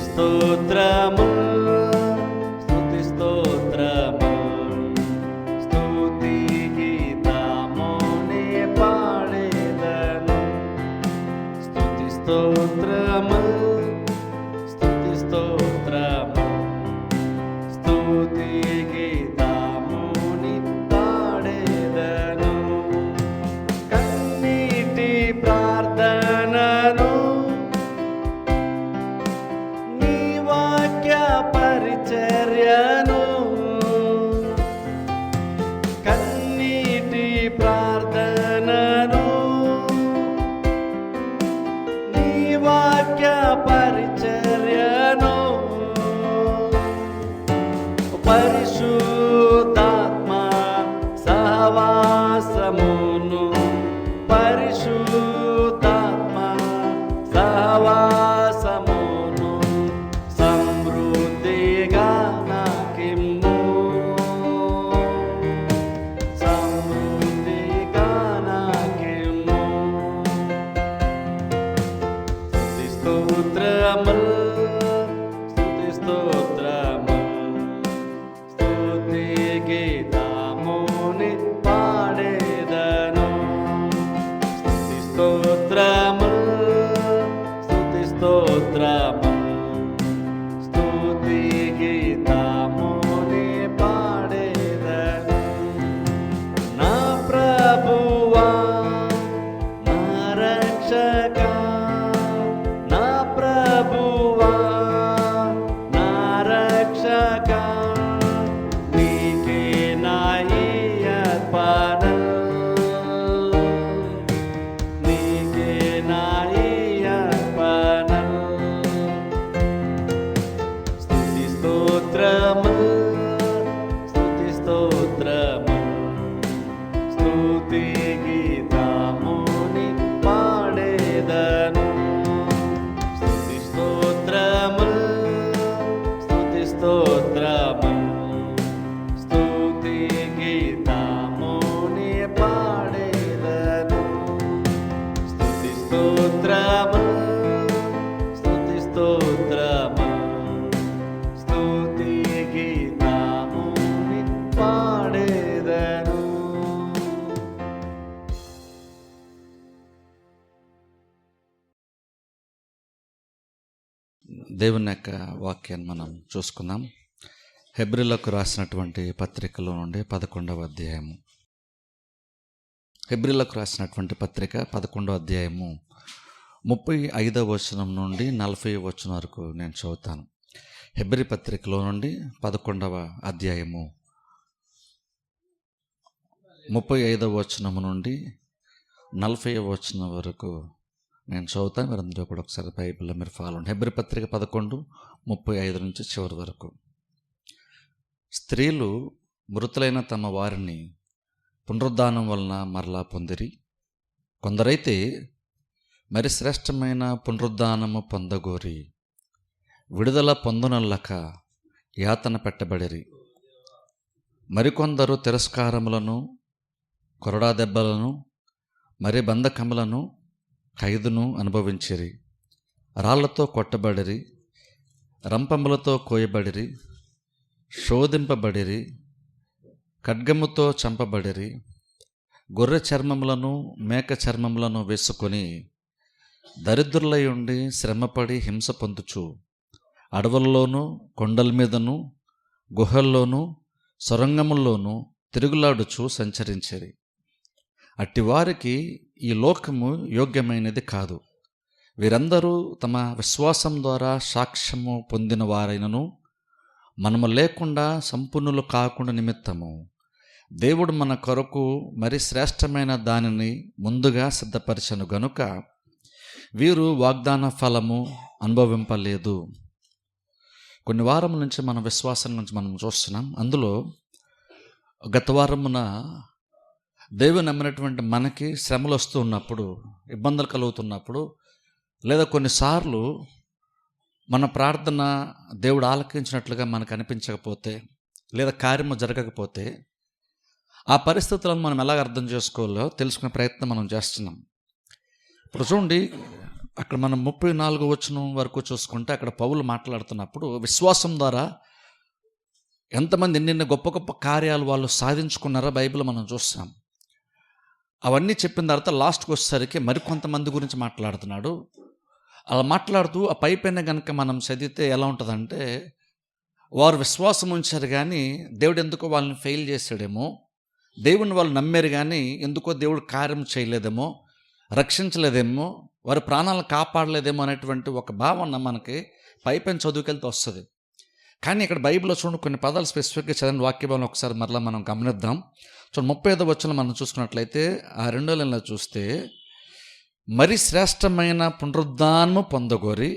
స్తోత్రము స్తుతి స్తోత్రము స్తుతి గీతమునే పాడేదను. స్తుతి స్తోత్రము స్తుతి స్తోత్రము స్తుతి గీతముని పాడేదను. కన్నీటి ప్రార్థనను పరిచర్యను కన్నీటి ప్రార్థనను నీ వాక్య పరిచర్యను పరిశుద్ధాత్మ సహవాసమును పరిశుద్ధాత్మ సహవాసమును సమృద్ధిగా నాకిమ్ము సమృద్ధిగా నాకిమ్ము. స్తుతి స్తోత్రములు స్తుతి స్తోత్రములు స్తుతి గీతముని పాడేదను. స్తుతి స్తోత్రములు స్తుతి స్తోత్రములు స్తుతి గీతముని పాడేదను. నా ప్రభువా నా రక్షకా నా ప్రభువా నా రక్షకా నీకే నా అర్పణ నీకే నా అర్పణ. స్తుతి స్తోత్రము స్తుతి స్తోత్రము స్తుతి గీతముని పాడేదను. స్తుతి స్తోత్రము స్తుతి స్తోత్రము స్తుతి గీతముని పాడేదను. స్తుతి స్తోత్రము స్తుతి స్తోత్రము స్తుతి గీతముని పాడేదను. దేవుని యొక్క వాక్యాన్ని మనం చూసుకుందాం. హెబ్రీలకు రాసినటువంటి పత్రికలో నుండి 11వ అధ్యాయము. హెబ్రీలకు రాసినటువంటి పత్రిక 11వ అధ్యాయము 35వ వచనం నుండి 40వ వచనం వరకు నేను చదువుతాను. హెబ్రీ పత్రికలో నుండి 11వ అధ్యాయము 35వ వచనం నుండి 40వ వచనం వరకు నేను చదువుతాను. మీరందరూ కూడా ఒకసారి బైబిల్లో మీరు ఫాలో అవ్వండి. హెబ్రీ పత్రిక 11:35 నుంచి చివరి వరకు. స్త్రీలు మృతులైన తమ వారిని పునరుద్ధానం వలన మరలా పొందిరి. కొందరైతే మరి శ్రేష్టమైన పునరుద్ధానము పొందగోరి విడుదల పొందనల్లక యాతన పెట్టబడిరి. మరికొందరు తిరస్కారములను కొరడా దెబ్బలను మరి బంధకములను ఖైదును అనుభవించిరి. రాళ్లతో కొట్టబడిరి, రంపములతో కోయబడిరి, శోధింపబడిరి, ఖడ్గముతో చంపబడిరి. గొర్రె చర్మములను మేక చర్మములను వేసుకొని దరిద్రులై ఉండి శ్రమపడి హింస పొందుచు అడవుల్లోనూ కొండల మీదను గుహల్లోనూ సొరంగముల్లోనూ తిరుగులాడుచు సంచరించిరి. అట్టివారికి ఈ లోకము యోగ్యమైనది కాదు. వీరందరూ తమ విశ్వాసం ద్వారా సాక్ష్యము పొందిన వారైనను మనము లేకుండా సంపూర్ణులు కాకుండా నిమిత్తము దేవుడు మన కొరకు మరి శ్రేష్టమైన దానిని ముందుగా సిద్ధపరిచను గనుక వీరు వాగ్దాన ఫలము అనుభవింపలేదు. కొన్ని వారముల నుంచి మన విశ్వాసం నుంచి మనం చూస్తున్నాం. అందులో గత వారమున దేవుని నమ్మినటువంటి మనకి శ్రమలు వస్తూ ఉన్నప్పుడు, ఇబ్బందులు కలుగుతున్నప్పుడు, లేదా కొన్నిసార్లు మన ప్రార్థన దేవుడు ఆలకించినట్లుగా మనకు అనిపించకపోతే, లేదా కార్యము జరగకపోతే ఆ పరిస్థితులను మనం ఎలాగ అర్థం చేసుకోవాలో తెలుసుకునే ప్రయత్నం మనం చేస్తున్నాం. ఇప్పుడు చూడండి, అక్కడ మనం 34 వచనం వరకు చూసుకుంటే అక్కడ పౌలు మాట్లాడుతున్నప్పుడు విశ్వాసం ద్వారా ఎంతమంది ఎన్నెన్ని గొప్ప గొప్ప కార్యాలు వాళ్ళు సాధించుకున్నారో బైబిల్ మనం చూస్తాం. అవన్నీ చెప్పిన తర్వాత లాస్ట్కి వచ్చేసరికి మరికొంతమంది గురించి మాట్లాడుతున్నాడు. అలా మాట్లాడుతూ ఆ పైన కనుక మనం చదివితే ఎలా ఉంటుందంటే, వారు విశ్వాసం ఉంచారు కానీ దేవుడు ఎందుకో వాళ్ళని ఫెయిల్ చేశాడేమో, దేవుని వాళ్ళు నమ్మారు కానీ ఎందుకో దేవుడు కార్యం చేయలేదేమో, రక్షించలేదేమో, వారి ప్రాణాలను కాపాడలేదేమో అనేటువంటి ఒక భావన మనకి పైన చదువుకెళ్తే వస్తుంది. కానీ ఇక్కడ బైబిల్లో చూడండి, కొన్ని పదాలు స్పెసిఫిక్గా చదివిన వాక్యభావం ఒకసారి మరలా మనం గమనిద్దాం. చూడండి, 35వ వచనం మనం చూసుకున్నట్లయితే ఆ 2వ లైన్లో చూస్తే, మరి శ్రేష్టమైన పునరుద్ధానము పొందగోరి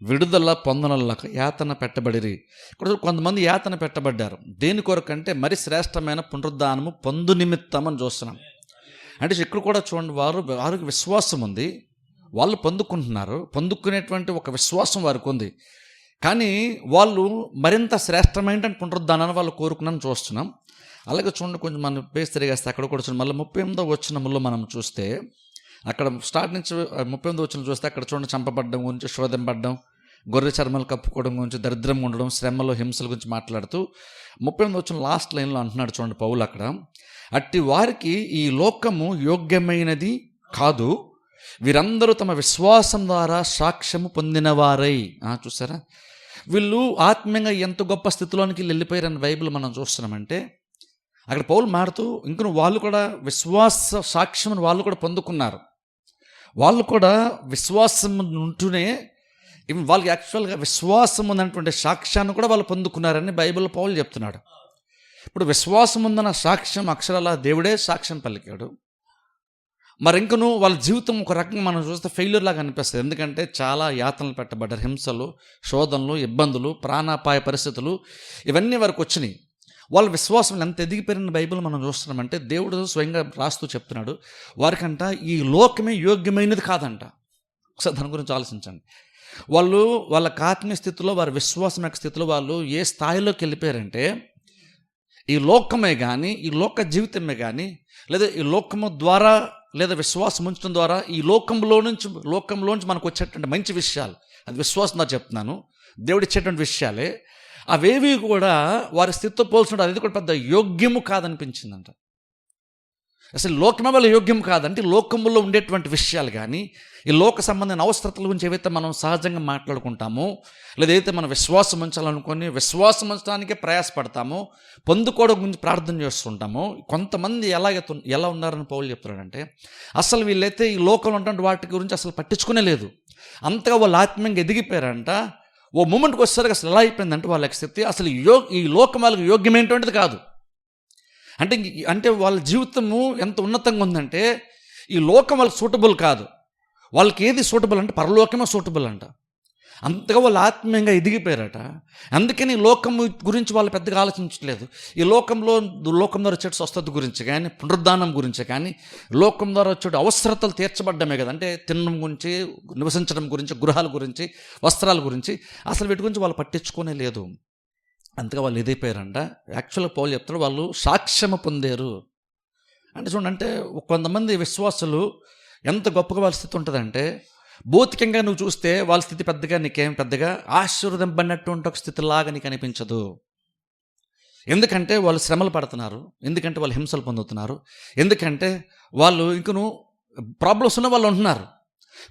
విడుదల పొందనలకు యాతన పెట్టబడిరి. ఇక్కడ కొంతమంది యాతన పెట్టబడ్డారు. దేని కొరకంటే మరి శ్రేష్టమైన పునరుద్ధానము పొందు నిమిత్తం అని చూస్తున్నాం. అంటే ఇక్కడ కూడా చూడండి, వారికి విశ్వాసం ఉంది, వాళ్ళు పొందుకుంటున్నారు, పొందుకునేటువంటి ఒక విశ్వాసం వారికి ఉంది. కానీ వాళ్ళు మరింత శ్రేష్టమైన పునరుద్ధానాన్ని వాళ్ళు కోరుకున్నాను చూస్తున్నాం. అలాగే చూడండి, కొంచెం మనం పేస్ తిరిగేస్తే అక్కడ కూడా చూడండి, మళ్ళీ 38వ వచనంలో మనం చూస్తే అక్కడ స్టార్ట్ నుంచి 38వ వచనం చూస్తే అక్కడ చూడండి, చంపబడ్డం గురించి, శోధింపబడ్డం, గొర్రె చర్మలు కప్పుకోవడం గురించి, దరిద్రం ఉండడం, శ్రమలు, హింసల గురించి మాట్లాడుతూ 38వ వచనం లాస్ట్ లైన్లో అంటున్నాడు చూడండి పౌలు అక్కడ, అట్టి వారికి ఈ లోకము యోగ్యమైనది కాదు, వీరందరూ తమ విశ్వాసం ద్వారా సాక్ష్యము పొందినవారై. చూసారా, వీళ్ళు ఆత్మీయంగా ఎంత గొప్ప స్థితిలోనికి వెళ్ళిపోయారని బైబిల్ మనం చూస్తున్నామంటే, అక్కడ పౌలు మారుతూ ఇంకను వాళ్ళు కూడా విశ్వాస సాక్ష్యం వాళ్ళు కూడా పొందుకున్నారు. వాళ్ళు కూడా విశ్వాసం ఉంటూనే వాళ్ళకి యాక్చువల్గా విశ్వాసం ఉన్నటువంటి సాక్ష్యాన్ని కూడా వాళ్ళు పొందుకున్నారని బైబిల్ పౌలు చెప్తున్నాడు. ఇప్పుడు విశ్వాసం ఉందన్న సాక్ష్యం అక్షరాల దేవుడే సాక్ష్యం పలికాడు. మరి ఇంకను వాళ్ళ జీవితం ఒక రకంగా మనం చూస్తే ఫెయిల్యూర్ లాగా అనిపిస్తుంది. ఎందుకంటే చాలా యాతనలు పెట్టబడ్డారు, హింసలు, శోధనలు, ఇబ్బందులు, ప్రాణాపాయ పరిస్థితులు ఇవన్నీ వరకు వచ్చినాయి. వాళ్ళ విశ్వాసం ఎంత ఎదిగిపోయిన బైబిల్ మనం చూస్తున్నామంటే, దేవుడు స్వయంగా రాస్తూ చెప్తున్నాడు, వారికంట ఈ లోకమే యోగ్యమైనది కాదంట. ఒకసారి దాని గురించి ఆలోచించండి. వాళ్ళ ఆత్మీయ స్థితిలో, వారి విశ్వాసం యొక్క స్థితిలో వాళ్ళు ఏ స్థాయిలోకి వెళ్ళిపోయారంటే, ఈ లోకమే కానీ, ఈ లోక జీవితమే కానీ, లేదా ఈ లోకము ద్వారా, లేదా విశ్వాసం ఉంచడం ద్వారా ఈ లోకంలోంచి మనకు వచ్చేటువంటి మంచి విషయాలు, అది విశ్వాసం ద్వారా చెప్తున్నాను, దేవుడు ఇచ్చేటువంటి విషయాలే, అవేవి కూడా వారి స్థితితో పోల్చుకుంటే అది కూడా పెద్ద యోగ్యము కాదనిపించిందంట. అసలు లోకమే వాళ్ళ యోగ్యం కాదంటే, లోకములో ఉండేటువంటి విషయాలు కానీ, ఈ లోక సంబంధమైన అవసరతల గురించి ఏవైతే మనం సహజంగా మాట్లాడుకుంటామో, లేదా ఏదైతే మనం విశ్వాసం ఉంచాలనుకొని విశ్వాసం ఉంచడానికే ప్రయాసపడతామో, పొందుకోవడం గురించి ప్రార్థన చేస్తుంటామో, కొంతమంది ఎలా ఉన్నారని పౌలు చెప్తున్నాడంటే, అసలు వీళ్ళైతే ఈ లోకంలో ఉన్నటువంటి వాటి గురించి అసలు పట్టించుకునే లేదు. అంతగా వాళ్ళు ఆత్మీయంగా ఎదిగిపోయారంట. ఓ మూమెంట్కి వచ్చేసరికి అసలు ఎలా అయిపోయిందంటే వాళ్ళ స్థితి అసలు ఈ లోకం వాళ్ళకి యోగ్యమైనటువంటిది కాదు. అంటే వాళ్ళ జీవితము ఎంత ఉన్నతంగా ఉందంటే, ఈ లోకం వాళ్ళకి సూటబుల్ కాదు. వాళ్ళకి ఏది సూటబుల్ అంటే పరలోకమే సూటబుల్ అంట. అంతగా వాళ్ళు ఆత్మీయంగా ఎదిగిపోయారట. అందుకని లోకం గురించి వాళ్ళు పెద్దగా ఆలోచించట్లేదు. ఈ లోకం ద్వారా వచ్చే స్వస్థత గురించి కానీ, పునరుద్ధానం గురించి కానీ, లోకం ద్వారా వచ్చే అవసరతలు తీర్చబడ్డమే కదా. అంటే తినడం గురించి, నివసించడం గురించి, గృహాల గురించి, వస్త్రాల గురించి, అసలు వీటి గురించి వాళ్ళు పట్టించుకోనే లేదు. అంతగా వాళ్ళు ఎదిగిపోయారంట. యాక్చువల్గా పౌలు చెప్తాడు, వాళ్ళు సాక్ష్యము పొందారు అంటే. చూడండి, అంటే కొంతమంది విశ్వాసులు ఎంత గొప్పగా వాళ్ళ స్థితి ఉంటుందంటే, భౌతికంగా నువ్వు చూస్తే వాళ్ళ స్థితి నీకేం పెద్దగా ఆశీర్వదింపడినటువంటి ఒక స్థితిలాగా నీకు అనిపించదు. ఎందుకంటే వాళ్ళు శ్రమలు పడుతున్నారు, ఎందుకంటే వాళ్ళు హింసలు పొందుతున్నారు, ఎందుకంటే వాళ్ళు ఇంకను ప్రాబ్లమ్స్ ఉన్న వాళ్ళు ఉంటున్నారు.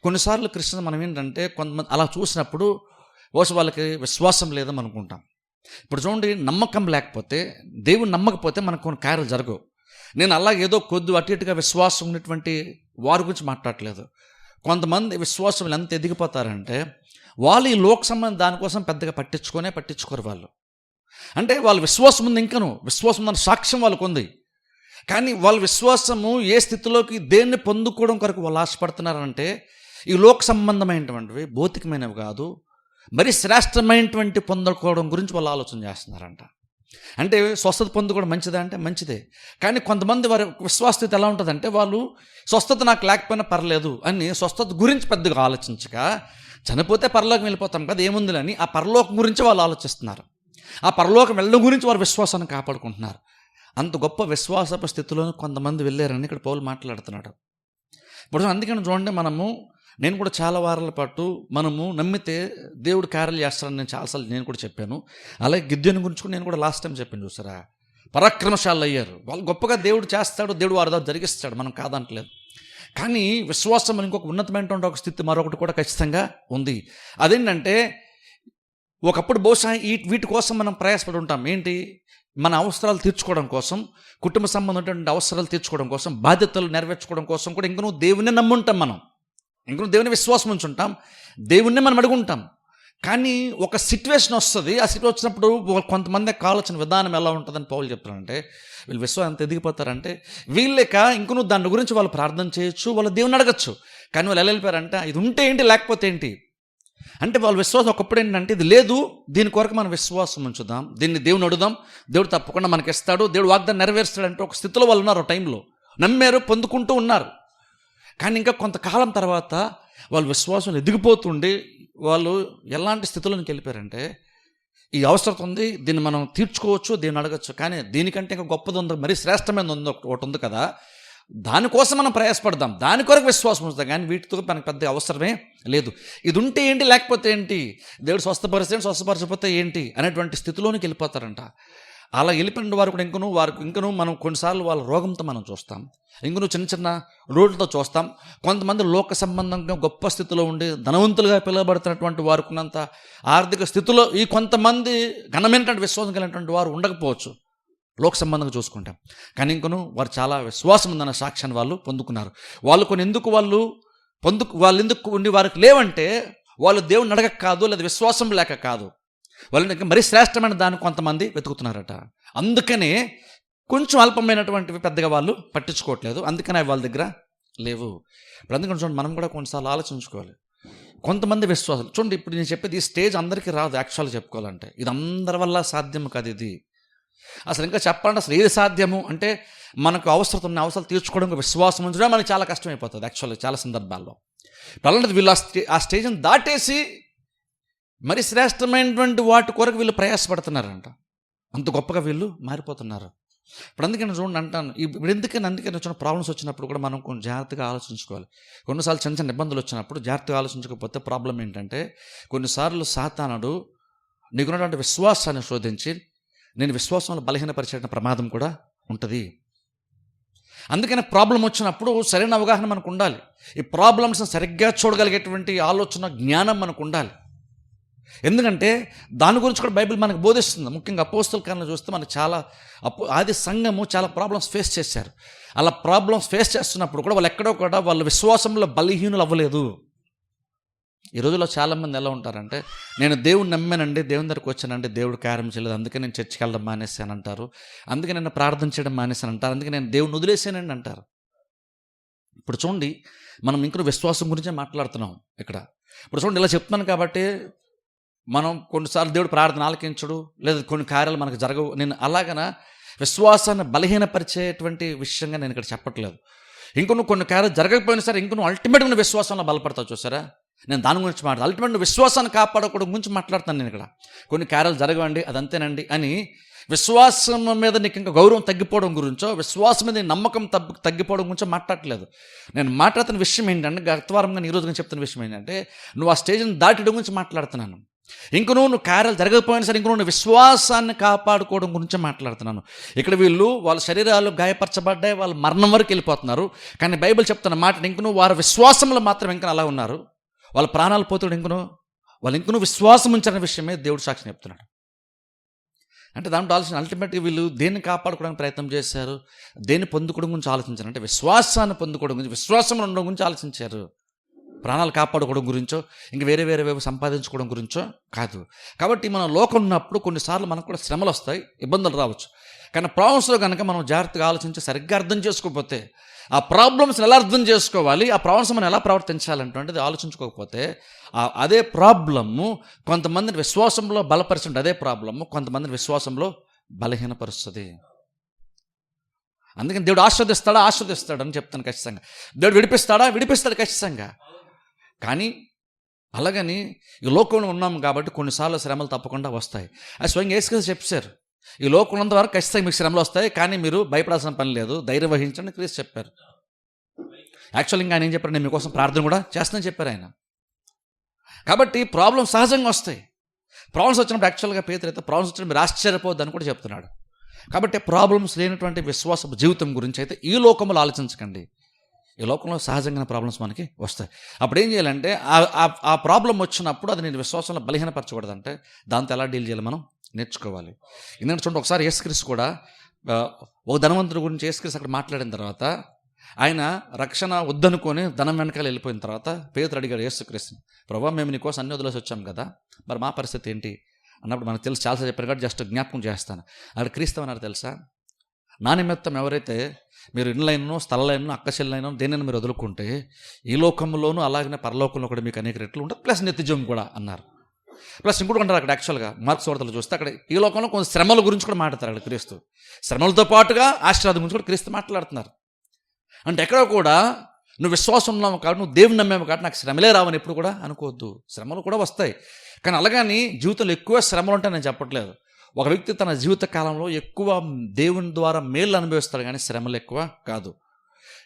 కొన్నిసార్లు క్రిస్టియన్ మనం ఏంటంటే, కొంతమంది అలా చూసినప్పుడు వాళ్ళకి విశ్వాసం లేదని అనుకుంటాం. ఇప్పుడు చూడండి, నమ్మకం లేకపోతే, దేవుని నమ్మకపోతే మనకు కొన్ని కార్యాలు జరగవు. నేను అలాగేదో కొద్ది అటు ఇటుగా విశ్వాసం ఉన్నటువంటి వారి గురించి మాట్లాడలేదు. కొంతమంది విశ్వాసం ఎంత ఎదిగిపోతారంటే, వాళ్ళు ఈ లోక సంబంధం దానికోసం పెద్దగా పట్టించుకోరు వాళ్ళు. అంటే వాళ్ళ విశ్వాసం ఉంది, ఇంకను విశ్వాసం ఉందని సాక్ష్యం వాళ్ళకు ఉంది. కానీ వాళ్ళ విశ్వాసము ఏ స్థితిలోకి దేన్ని పొందుకోవడం కొరకు వాళ్ళు ఆశపడుతున్నారంటే, ఈ లోక సంబంధమైనటువంటివి, భౌతికమైనవి కాదు, మరి శ్రేష్టమైనటువంటి పొందుకోవడం గురించి వాళ్ళు ఆలోచన చేస్తున్నారంట. అంటే స్వస్థత పొందుకోవడం మంచిదా అంటే మంచిదే. కానీ కొంతమంది వారి విశ్వాసస్థితి ఎలా ఉంటుందంటే, వాళ్ళు స్వస్థత నాకు లేకపోయినా పర్లేదు అని స్వస్థత గురించి పెద్దగా ఆలోచించక, చనిపోతే పరలోకం వెళ్ళిపోతాం కదా ఏముందిలని ఆ పరలోకం గురించి వాళ్ళు ఆలోచిస్తున్నారు. ఆ పరలోకం వెళ్ళడం గురించి వారి విశ్వాసాన్ని కాపాడుకుంటున్నారు. అంత గొప్ప విశ్వాసపు స్థితిలో కొంతమంది వెళ్ళారని ఇక్కడ పౌలు మాట్లాడుతున్నాడు. ఇప్పుడు అందుకని చూడండి, నేను కూడా చాలా వారాల పాటు మనము నమ్మితే దేవుడు కార్యాలు చేస్తాడని నేను చాలాసార్లు నేను కూడా చెప్పాను. అలాగే గిద్యోని గురించి కూడా నేను కూడా లాస్ట్ టైం చెప్పాను. చూసారా, పరాక్రమశాలు అయ్యారు వాళ్ళు, గొప్పగా దేవుడు చేస్తాడు, దేవుడు వారి ద్వారా జరిగిస్తాడు, మనం కాదంటలేదు. కానీ విశ్వాసం ఇంకొక ఉన్నతమైనటువంటి ఒక స్థితి మరొకటి కూడా ఖచ్చితంగా ఉంది. అదేంటంటే ఒకప్పుడు బహుశా వీటి కోసం మనం ప్రయాసపడి ఉంటాం. ఏంటి, మన అవసరాలు తీర్చుకోవడం కోసం, కుటుంబ సంబంధమైనటువంటి అవసరాలు తీర్చుకోవడం కోసం, బాధ్యతలు నెరవేర్చుకోవడం కోసం కూడా ఇంకనూ దేవుణ్ణి నమ్ముంటాం. మనం ఇంకనూ దేవుని విశ్వాసం ఉంచుంటాం, దేవుణ్ణి మనం అడుగుంటాం. కానీ ఒక సిచ్యువేషన్ వస్తుంది. ఆ సిచ్యువేషన్ వచ్చినప్పుడు కొంతమంది ఆలోచన విధానం ఎలా ఉంటుందని పౌలు చెప్తారంటే, వీళ్ళు విశ్వాసం ఎంత ఎదిగిపోతారంటే వీళ్ళక ఇంకనూ దాని గురించి వాళ్ళు ప్రార్థన చేయొచ్చు, వాళ్ళు దేవుని అడగచ్చు. కానీ వాళ్ళు ఎలా వెళ్ళిపోయారంటే ఇది ఉంటే ఏంటి లేకపోతే ఏంటి అంటే వాళ్ళ విశ్వాసం ఒకప్పుడు ఏంటంటే ఇది లేదు, దీని కొరకు మనం విశ్వాసం ఉంచుదాం, దీన్ని దేవుని అడుగుదాం, దేవుడు తప్పకుండా మనకి ఇస్తాడు, దేవుడు వాగ్దానం నెరవేరుస్తాడంటే ఒక స్థితిలో వాళ్ళు ఉన్నారు. టైంలో నమ్మారు, పొందుకుంటూ ఉన్నారు. కానీ ఇంకా కొంతకాలం తర్వాత వాళ్ళు విశ్వాసం ఎదిగిపోతుండి వాళ్ళు ఎలాంటి స్థితిలోకి వెళ్ళిపోయారంటే ఈ అవసరం ఉంది, దీన్ని మనం తీర్చుకోవచ్చు, దీన్ని అడగచ్చు, కానీ దీనికంటే ఇంకా గొప్పది ఉంది, మరీ శ్రేష్టమైనది ఉంది, ఒకటి ఉంది కదా, దానికోసం మనం ప్రయాసపడదాం, దాని కొరకు విశ్వాసం ఉంచుతాం. కానీ వీటితో మనకు పెద్ద అవసరమే లేదు. ఇది ఉంటే ఏంటి లేకపోతే ఏంటి, దేవుడు స్వస్థపరచకపోతే ఏంటి అనేటువంటి స్థితిలోనికి వెళ్ళిపోతారంట. అలా వెళ్ళిపోయిన వారు కూడా ఇంకనూ మనం కొన్నిసార్లు వాళ్ళ రోగంతో మనం చూస్తాం, ఇంకనూ చిన్న చిన్న రోడ్లతో చూస్తాం. కొంతమంది లోక సంబంధంగా గొప్ప స్థితిలో ఉండి ధనవంతులుగా పిలువబడుతున్నటువంటి వారికి ఉన్నంత ఆర్థిక స్థితిలో ఈ కొంతమంది ఘనమైనటువంటి విశ్వాసం కలిగినటువంటి వారు ఉండకపోవచ్చు లోక సంబంధంగా చూసుకుంటాం. కానీ ఇంకనూ వారు చాలా విశ్వాసం ఉందన్న సాక్ష్యాన్ని వాళ్ళు పొందుకున్నారు. వాళ్ళు ఎందుకు ఉండి వారికి లేవంటే వాళ్ళు దేవుని అడగక కాదు, లేదా విశ్వాసం లేక కాదు, వాళ్ళు ఇంకా మరీ శ్రేష్టమైన దాన్ని కొంతమంది వెతుకుతున్నారట. అందుకనే కొంచెం అల్పమైనటువంటివి పెద్దగా వాళ్ళు పట్టించుకోవట్లేదు, అందుకనే వాళ్ళ దగ్గర లేవు. ఇప్పుడు అందుకని చూడండి, మనం కూడా కొన్నిసార్లు ఆలోచించుకోవాలి. కొంతమంది విశ్వాసాలు చూడండి, ఇప్పుడు నేను చెప్పేది ఈ స్టేజ్ అందరికీ రాదు. యాక్చువల్గా చెప్పుకోవాలంటే ఇది అందరి వల్ల సాధ్యం కాదు. ఇది అసలు ఇంకా చెప్పాలంటే అసలు ఏది సాధ్యము అంటే మనకు అవసరాలు తీర్చుకోవడం, విశ్వాసం ఉంచడం మనకి చాలా కష్టమైపోతుంది యాక్చువల్గా చాలా సందర్భాల్లో. అలాంటిది వీళ్ళు ఆ స్టేజ్ని దాటేసి మరి శ్రేష్టమైనటువంటి వాటి కొరకు వీళ్ళు ప్రయాసపడుతున్నారంట. అంత గొప్పగా వీళ్ళు మారిపోతున్నారు. ఇప్పుడు అందుకని చూడండి అంటాను, అందుకని వచ్చిన ప్రాబ్లమ్స్ వచ్చినప్పుడు కూడా మనం కొంచెం జాగ్రత్తగా ఆలోచించుకోవాలి. కొన్నిసార్లు చిన్న చిన్న ఇబ్బందులు వచ్చినప్పుడు జాగ్రత్తగా ఆలోచించకపోతే ప్రాబ్లం ఏంటంటే కొన్నిసార్లు సాతానుడు నీకున్నటువంటి విశ్వాసాన్ని శోధించి నేను విశ్వాసంలో బలహీనపరిచే ప్రమాదం కూడా ఉంటుంది. అందుకని ప్రాబ్లం వచ్చినప్పుడు సరైన అవగాహన మనకు ఉండాలి. ఈ ప్రాబ్లమ్స్ని సరిగ్గా చూడగలిగేటువంటి ఆలోచన జ్ఞానం మనకు ఉండాలి. ఎందుకంటే దాని గురించి కూడా బైబిల్ మనకు బోధిస్తుంది. ముఖ్యంగా అపోస్తల కాలంలో చూస్తే మనకు చాలా ఆది సంఘము చాలా ప్రాబ్లమ్స్ ఫేస్ చేశారు. అలా ప్రాబ్లమ్స్ ఫేస్ చేస్తున్నప్పుడు కూడా వాళ్ళు ఎక్కడో కూడా వాళ్ళు విశ్వాసంలో బలహీనులు అవ్వలేదు. ఈ రోజుల్లో చాలామంది ఎలా ఉంటారంటే నేను దేవుని నమ్మానండి, దేవుని దగ్గరకు వచ్చానండి, దేవుడు కార్యం చేయలేదు, అందుకే నేను చర్చికి వెళ్ళడం మానేసాను అంటారు, అందుకే నేను ప్రార్థన చేయడం మానేసాను అంటారు, అందుకే నేను దేవుని వదిలేసానండి అంటారు. ఇప్పుడు చూడండి, మనం ఇంకొక విశ్వాసం గురించే మాట్లాడుతున్నాం ఇక్కడ. ఇప్పుడు చూడండి, ఇలా చెప్తున్నాను కాబట్టి మనం కొన్నిసార్లు దేవుడు ప్రార్థన ఆలకించడు, లేదా కొన్ని కార్యాలు మనకు జరగవు. నేను అలాగన విశ్వాసాన్ని బలహీనపరిచేటువంటి విషయంగా నేను ఇక్కడ చెప్పట్లేదు. ఇంకొన్ని కొన్ని కార్యాలు జరగకపోయినా సరే ఇంకొన్ని అల్టిమేట్గా విశ్వాసంలో బలపడతావు. చూసారా, నేను దాని గురించి మాట్లాడు అల్టిమేట్ విశ్వాసాన్ని కాపాడుకోవడం గురించి మాట్లాడుతాను. నేను ఇక్కడ కొన్ని కార్యాలు జరగవండి అదంతేనండి అని విశ్వాసం మీద నీకు ఇంకా గౌరవం తగ్గిపోవడం గురించో, విశ్వాసం మీద నమ్మకం తగ్గిపోవడం గురించో మాట్లాడట్లేదు. నేను మాట్లాడుతున్న విషయం ఏంటంటే గతవారంగా ఈ రోజుగా చెప్తున్న విషయం ఏంటంటే నువ్వు ఆ స్టేజ్ని దాటడం గురించి మాట్లాడుతున్నాను. ఇంక నువ్వు కార్యాలు జరగకపోయినా సరే ఇంక నువ్వు విశ్వాసాన్ని కాపాడుకోవడం గురించి మాట్లాడుతున్నాను. ఇక్కడ వాళ్ళ శరీరాలు గాయపరచబడ్డాయి, వాళ్ళు మరణం వరకు వెళ్ళిపోతున్నారు. కానీ బైబిల్ చెప్తున్న మాట ఇంకను వారి విశ్వాసంలో మాత్రం ఇంకా అలా ఉన్నారు. వాళ్ళ ప్రాణాలు పోతాడు వాళ్ళు ఇంకనూ విశ్వాసం ఉంచిన విషయమే దేవుడు సాక్షి చెప్తున్నాడు. అంటే దాంట్లో ఆలోచన అల్టిమేట్గా వీళ్ళు దేన్ని కాపాడుకోవడానికి ప్రయత్నం చేశారు, దేన్ని పొందుకోవడం గురించి ఆలోచించారు అంటే విశ్వాసాన్ని పొందుకోవడం గురించి, విశ్వాసంలో ఉండడం గురించి ఆలోచించారు. ప్రాణాలు కాపాడుకోవడం గురించో ఇంకా వేరే సంపాదించుకోవడం గురించో కాదు. కాబట్టి మనం లోకం ఉన్నప్పుడు కొన్నిసార్లు మనకు కూడా శ్రమలు వస్తాయి, ఇబ్బందులు రావచ్చు. కానీ ప్రాబ్లమ్స్లో కనుక మనం జాగ్రత్తగా ఆలోచించి సరిగ్గా అర్థం చేసుకోకపోతే, ఆ ప్రాబ్లమ్స్ని ఎలా అర్థం చేసుకోవాలి, ఆ ప్రాబ్లమ్స్ మనం ఎలా ప్రవర్తించాలంటే ఆలోచించుకోకపోతే అదే ప్రాబ్లము కొంతమందిని విశ్వాసంలో బలపరుస్తుంది, అదే ప్రాబ్లము కొంతమందిని విశ్వాసంలో బలహీనపరుస్తుంది. అందుకని దేవుడు ఆస్వాదిస్తాడు అని చెప్తాను ఖచ్చితంగా. దేవుడు విడిపిస్తాడు ఖచ్చితంగా. కానీ అలాగని ఈ లోకంలో ఉన్నాం కాబట్టి కొన్నిసార్లు శ్రమలు తప్పకుండా వస్తాయి. అది స్వయంగా యేసుక్రీస్తు చెప్పారు, ఈ లోకంలో ఉన్నంత వరకు ఖచ్చితంగా మీకు శ్రమలు వస్తాయి, కానీ మీరు భయపడాల్సిన పని లేదు, ధైర్యం వహించండి క్రీస్తు చెప్పారు. యాక్చువల్లీ ఇంకా ఆయన ఏం చెప్పారు, నేను మీకోసం ప్రార్థన కూడా చేస్తానని చెప్పారు ఆయన. కాబట్టి ప్రాబ్లమ్స్ సహజంగా వస్తాయి. ప్రాబ్లమ్స్ వచ్చినప్పుడు యాక్చువల్గా పేతురు అయితే ప్రాబ్లమ్స్ వచ్చినప్పుడు మీరు ఆశ్చర్యపోవద్దని కూడా చెప్తున్నాడు. కాబట్టి ప్రాబ్లమ్స్ లేనటువంటి విశ్వాస జీవితం గురించి అయితే ఈ లోకంలో ఆలోచించకండి. ఈ లోకంలో సహజంగా ప్రాబ్లమ్స్ మనకి వస్తాయి. అప్పుడు ఏం చేయాలంటే ఆ ప్రాబ్లం వచ్చినప్పుడు అది నేను విశ్వాసంలో బలహీనపరచకూడదంటే దాంతో ఎలా డీల్ చేయాలి మనం నేర్చుకోవాలి. ఎందుకంటే చూడండి, ఒకసారి యేసుక్రీస్తు కూడా ఒక ధనవంతుడి గురించి యేసుక్రీస్తు అక్కడ మాట్లాడిన తర్వాత ఆయన రక్షణ వద్దనుకొని ధనం వెనకాల వెళ్ళిపోయిన తర్వాత పేతురు అడిగాడు యేసుక్రీస్తుని, ప్రభువా మేము నీకోసం అన్ని వదిలేసి వచ్చాం కదా, మరి మా పరిస్థితి ఏంటి అన్నప్పుడు మనకు తెలుసు, చాలాసార్లు చెప్పారు కాబట్టి జస్ట్ జ్ఞాపకం చేస్తాను. అక్కడ క్రీస్తు అన్నారు తెలుసా, నా నిమిత్తం ఎవరైతే మీరు ఇండ్లైనను స్థలలైనను అక్కచెల్లైనను దేనిని మీరు వదులుకుంటే ఈ లోకంలోనూ అలాగనే పరలోకంలో కూడా మీకు అనేక రెట్లు ఉంటుంది, ప్లస్ నిత్యజీవం కూడా అన్నారు. ప్లస్ ఇంకోటి అంటారు అక్కడ యాక్చువల్గా మార్క్స్ వార్తలు చూస్తే అక్కడ ఈ లోకంలో కొంచెం శ్రమల గురించి కూడా మాట్లాడతారు అక్కడ క్రీస్తు. శ్రమలతో పాటుగా ఆశీర్వాదం గురించి కూడా క్రీస్తు మాట్లాడుతున్నారు. అంటే ఎక్కడ కూడా నువ్వు విశ్వాసం ఉన్నావు కాబట్టి, నువ్వు దేవుని నమ్మేవు కాబట్టి నాకు శ్రమలే రావని ఎప్పుడు కూడా అనుకోవద్దు. శ్రమలు కూడా వస్తాయి, కానీ అలాగని జీవితంలో ఎక్కువ శ్రమలు ఉంటాయి నేను చెప్పట్లేదు. ఒక వ్యక్తి తన జీవిత కాలంలో ఎక్కువ దేవుని ద్వారా మేలు అనుభవిస్తాడు, కానీ శ్రమలు ఎక్కువ కాదు.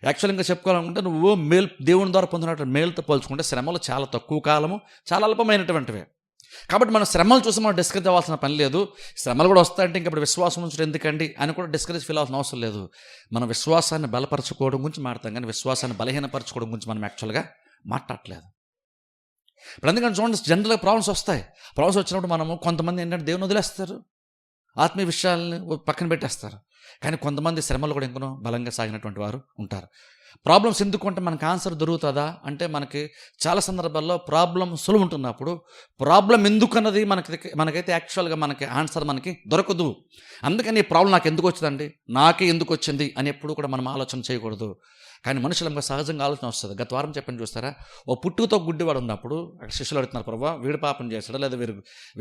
యాక్చువల్ ఇంకా చెప్పుకోవాలనుకుంటే నువ్వు దేవుని ద్వారా పొందినటువంటి మేలుతో పోల్చుకుంటే శ్రమలు చాలా తక్కువ కాలము, చాలా అల్పమైనటువంటివే. కాబట్టి మనం శ్రమలు చూసి మనం డిస్కరేజ్ అవ్వాల్సిన పని లేదు. శ్రమలు కూడా వస్తాయంటే ఇంకా ఇప్పుడు విశ్వాసం నుంచి ఎందుకండి అని కూడా డిస్కరేజ్ ఫీల్ అవ్వాల్సిన అవసరం లేదు. మన విశ్వాసాన్ని బలపరచుకోవడం గురించి మాట్లాడతాం, కానీ విశ్వాసాన్ని బలహీనపరచుకోవడం గురించి మనం యాక్చువల్గా మాట్లాడలేదు. ఇప్పుడు అందుకని చూడండి, జనరల్గా ప్రాబ్లమ్స్ వస్తాయి. ప్రాబ్లమ్స్ వచ్చినప్పుడు మనము కొంతమంది ఏంటంటే దేవుని వదిలేస్తారు, ఆత్మీయ విషయాలని పక్కన పెట్టేస్తారు. కానీ కొంతమంది శ్రమలు కూడా ఇంకనూ బలంగా సాగినటువంటి వారు ఉంటారు. ప్రాబ్లమ్స్ ఎందుకు అంటే మనకు ఆన్సర్ దొరుకుతుందా అంటే మనకి చాలా సందర్భాల్లో ప్రాబ్లం సులువు ఉంటున్నప్పుడు ప్రాబ్లం ఎందుకు అన్నది మనకైతే యాక్చువల్గా మనకి ఆన్సర్ మనకి దొరకదు. అందుకని ఈ ప్రాబ్లం నాకు ఎందుకు వచ్చిందండి, నాకే ఎందుకు వచ్చింది అని ఎప్పుడు కూడా మనం ఆలోచన చేయకూడదు. కానీ మనుషులంగా సహజంగా ఆలోచన వస్తుంది. గత వారం చెప్పని చూస్తారా, ఓ పుట్టుకతో గుడ్డివాడు ఉన్నప్పుడు అక్కడ శిష్యులు అడుగుతున్నారు, ప్రభా వీడు పాపం చేస్తాడా లేదా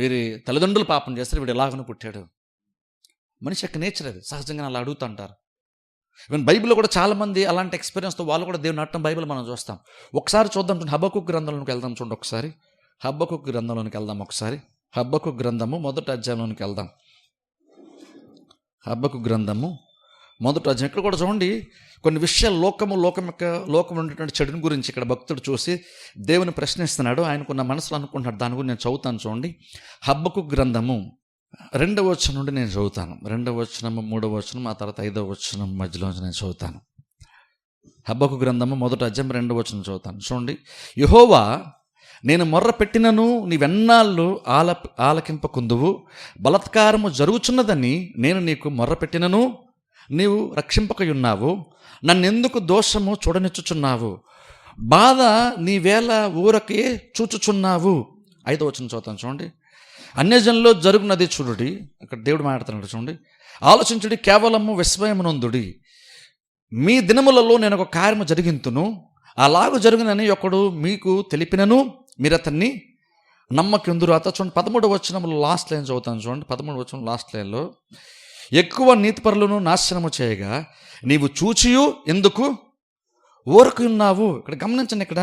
వీరి తల్లిదండ్రులు పాపం చేస్తారు, వీడు ఎలాగను పుట్టాడు. మనిషి యొక్క నేచర్ అది, సహజంగా అలా అడుగుతుంటారు. ఈవెన్ బైబిల్లో కూడా చాలామంది అలాంటి ఎక్స్పీరియన్స్తో వాళ్ళు కూడా దేవుని నాటం బైబిల్ మనం చూస్తాం. ఒకసారి చూద్దాం, హబక్కూకు గ్రంథంలోకి వెళ్దాం. చూడండి ఒకసారి హబక్కూకు గ్రంథంలోనికి వెళ్దాం. ఒకసారి హబక్కూకు గ్రంథము 1వ అధ్యాయంలోనికి వెళ్దాం. హబక్కూకు గ్రంథము 1వ అధ్యాయం. ఇక్కడ కూడా చూడండి కొన్ని విషయాలు లోకం ఉండేటువంటి చెడుని గురించి ఇక్కడ భక్తుడు చూసి దేవుని ప్రశ్నిస్తున్నాడు. ఆయనకున్న మనసులో అనుకుంటున్నాడు, దాని గురించి నేను చదువుతాను. చూడండి హబక్కూకు గ్రంథము 2వ వచనం నుండి నేను చదువుతాను. 2వ వచనము 3వ వచనం ఆ తర్వాత 5వ వచనం మధ్యలో నేను చదువుతాను. హబక్కూకు గ్రంథము 1వ అధ్యాయం 2వ వచనం చదువుతాను. చూడండి, యెహోవా నేను మొర్ర పెట్టినను నీవెన్నాళ్ళు ఆలకింపకుందువు, బలాత్కారము జరుగుచున్నదని నేను నీకు మొర్ర పెట్టినను నీవు రక్షింపకయున్నావు, నన్నెందుకు దోషము చూడనిచ్చుచున్నావు, బాధ నీవేళ ఊరకే చూచుచున్నావు. 5వ వచనం చదువుతాను. చూడండి, అన్యజనులో జరుగునది చూడుడి. అక్కడ దేవుడు మాట్లాడుతున్నాడు. చూడండి, ఆలోచించుడి, కేవలము విస్మయమునందుడి, మీ దినములలో నేను ఒక కార్యము జరిగింతును, అలాగూ జరుగునని ఒకడు మీకు తెలిపినను మీరు అతన్ని నమ్మకందురు. అత చూడండి 13వ వచనంలో లాస్ట్ లైన్ చదువుతాను. చూడండి 13వ వచనం లాస్ట్ లైన్లో, ఎక్కువ నీతిపరులను నాశనము చేయగా నీవు చూచియు ఎందుకు ఊరకు ఉన్నావు. ఇక్కడ గమనించండి, ఇక్కడ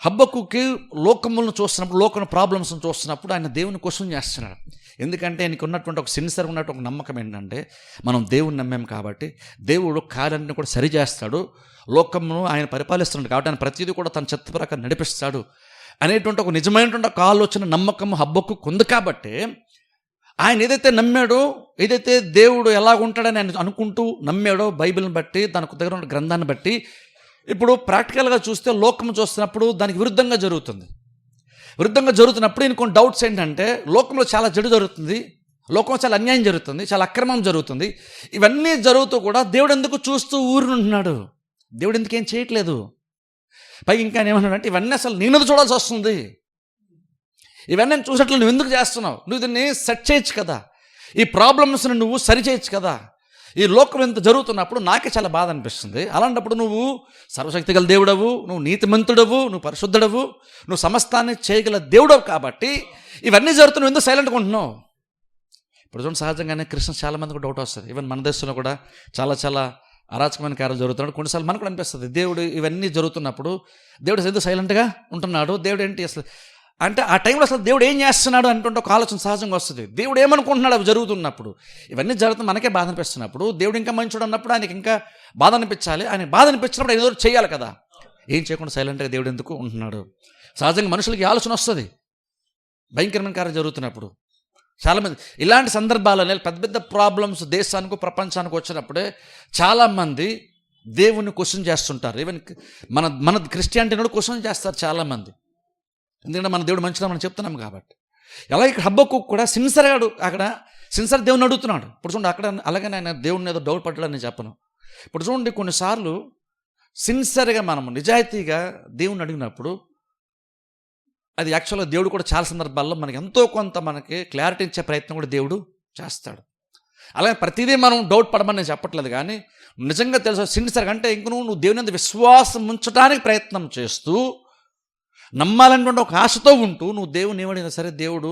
హబక్కూకి లోకములను చూస్తున్నప్పుడు, లోకం ప్రాబ్లమ్స్ని చూస్తున్నప్పుడు ఆయన దేవుని క్వశ్చన్ చేస్తున్నాడు. ఎందుకంటే ఆయనకు ఉన్నటువంటి ఒక సిన్సియర్ ఉన్నట్టు ఒక నమ్మకం ఏంటంటే మనం దేవుని నమ్మాం కాబట్టి దేవుడు కార్యాన్ని కూడా సరి చేస్తాడు, లోకమును ఆయన పరిపాలిస్తున్నాడు కాబట్టి ఆయన ప్రతిదీ కూడా తన చిత్త ప్రకారం నడిపిస్తాడు అనేటువంటి ఒక నిజమైనటువంటి ఒక ఆలోచన నమ్మకం హబక్కూకు ఉంది. కాబట్టి ఆయన ఏదైతే నమ్మాడో, ఏదైతే దేవుడు ఎలాగుంటాడని ఆయన అనుకుంటూ నమ్మాడో బైబిల్ని బట్టి, తనకు దగ్గర ఉన్న గ్రంథాన్ని బట్టి, ఇప్పుడు ప్రాక్టికల్గా చూస్తే లోకం చూస్తున్నప్పుడు దానికి విరుద్ధంగా జరుగుతుంది. విరుద్ధంగా జరుగుతున్నప్పుడు ఈయన కొన్ని డౌట్స్ ఏంటంటే, లోకంలో చాలా చెడు జరుగుతుంది, లోకంలో చాలా అన్యాయం జరుగుతుంది, చాలా అక్రమం జరుగుతుంది. ఇవన్నీ జరుగుతూ కూడా దేవుడు ఎందుకు చూస్తూ ఊరునుంటున్నాడు, దేవుడు ఎందుకు ఏం చేయట్లేదు. పైగా ఇంకా ఏమన్నాడంటే, ఇవన్నీ అసలు నేనెందుకు చూడాల్సి వస్తుంది, ఇవన్నీ చూసేట్లు నువ్వు ఎందుకు చేస్తున్నావు, నువ్వు దీన్ని సెట్ చేయొచ్చు కదా, ఈ ప్రాబ్లమ్స్ని నువ్వు సరి చేయొచ్చు కదా. ఈ లోకం ఎంత జరుగుతున్నప్పుడు నాకే చాలా బాధ అనిపిస్తుంది. అలాంటప్పుడు నువ్వు సర్వశక్తి గల దేవుడవు, నువ్వు నీతిమంతుడవు, నువ్వు పరిశుద్ధుడవు, నువ్వు సమస్తాన్ని చేయగల దేవుడవు కాబట్టి ఇవన్నీ జరుగుతూ నువ్వు ఎందుకు సైలెంట్గా ఉంటున్నావు. ఇప్పుడు చూడండి, సహజంగానే క్రిస్టియన్స్ చాలామందికి డౌట్ వస్తుంది. ఈవెన్ మన దేశంలో కూడా చాలా అరాచకమైన కార్యాలు జరుగుతున్నాడు. కొన్నిసార్లు మనకు కూడా అనిపిస్తుంది, దేవుడు ఇవన్నీ జరుగుతున్నప్పుడు దేవుడు ఎందుకు సైలెంట్గా ఉంటున్నాడు, దేవుడు ఏంటి అసలు అంటే ఆ టైంలో అసలు దేవుడు ఏం చేస్తున్నాడు అంటుంటే ఒక ఆలోచన సహజంగా వస్తుంది. దేవుడు ఏమనుకుంటున్నాడు అవి జరుగుతున్నప్పుడు, ఇవన్నీ జరుగుతుంది మనకే బాధ అనిపిస్తున్నప్పుడు, దేవుడు ఇంకా మంచోడు అన్నప్పుడు ఆయనకి ఇంకా బాధ అనిపించాలి. ఆయన బాధ అనిపించినప్పుడు ఆయన ఏదో చేయాలి కదా. ఏం చేయకుండా సైలెంట్గా దేవుడు ఎందుకు ఉంటున్నాడు? సహజంగా మనుషులకి ఆలోచన వస్తుంది భయంకరమైన కార్యం జరుగుతున్నప్పుడు. చాలామంది ఇలాంటి సందర్భాలలో పెద్ద పెద్ద ప్రాబ్లమ్స్ దేశానికి ప్రపంచానికి వచ్చినప్పుడే చాలామంది దేవుణ్ణి క్వశ్చన్ చేస్తుంటారు. ఈవెన్ మన క్రిస్టియానిటీని క్వశ్చన్ చేస్తారు చాలామంది. ఎందుకంటే మన దేవుడు మంచిదా మనం చెప్తున్నాం కాబట్టి. అలాగే ఇక్కడ హబక్కూకు కూడా సిన్సియర్గా అక్కడ సిన్సియర్ దేవుని అడుగుతున్నాడు. ఇప్పుడు చూడండి అక్కడ అలాగే ఆయన దేవుడిని ఏదో డౌట్ పడ్డాడని నేను చెప్పను. ఇప్పుడు చూడండి కొన్నిసార్లు సిన్సియర్గా మనం నిజాయితీగా దేవుణ్ణి అడిగినప్పుడు అది యాక్చువల్గా దేవుడు కూడా చాలా సందర్భాల్లో మనకి ఎంతో కొంత మనకి క్లారిటీ ఇచ్చే ప్రయత్నం కూడా దేవుడు చేస్తాడు. అలాగే ప్రతిదీ మనం డౌట్ పడమని నేను చెప్పట్లేదు, కానీ నిజంగా తెలుసు సిన్సియర్గా అంటే ఇంక నువ్వు దేవుని మీద విశ్వాసం ఉంచడానికి ప్రయత్నం చేస్తూ నమ్మాలన్నటువంటి ఒక ఆశతో ఉంటూ నువ్వు దేవుని ఏమడినా సరే దేవుడు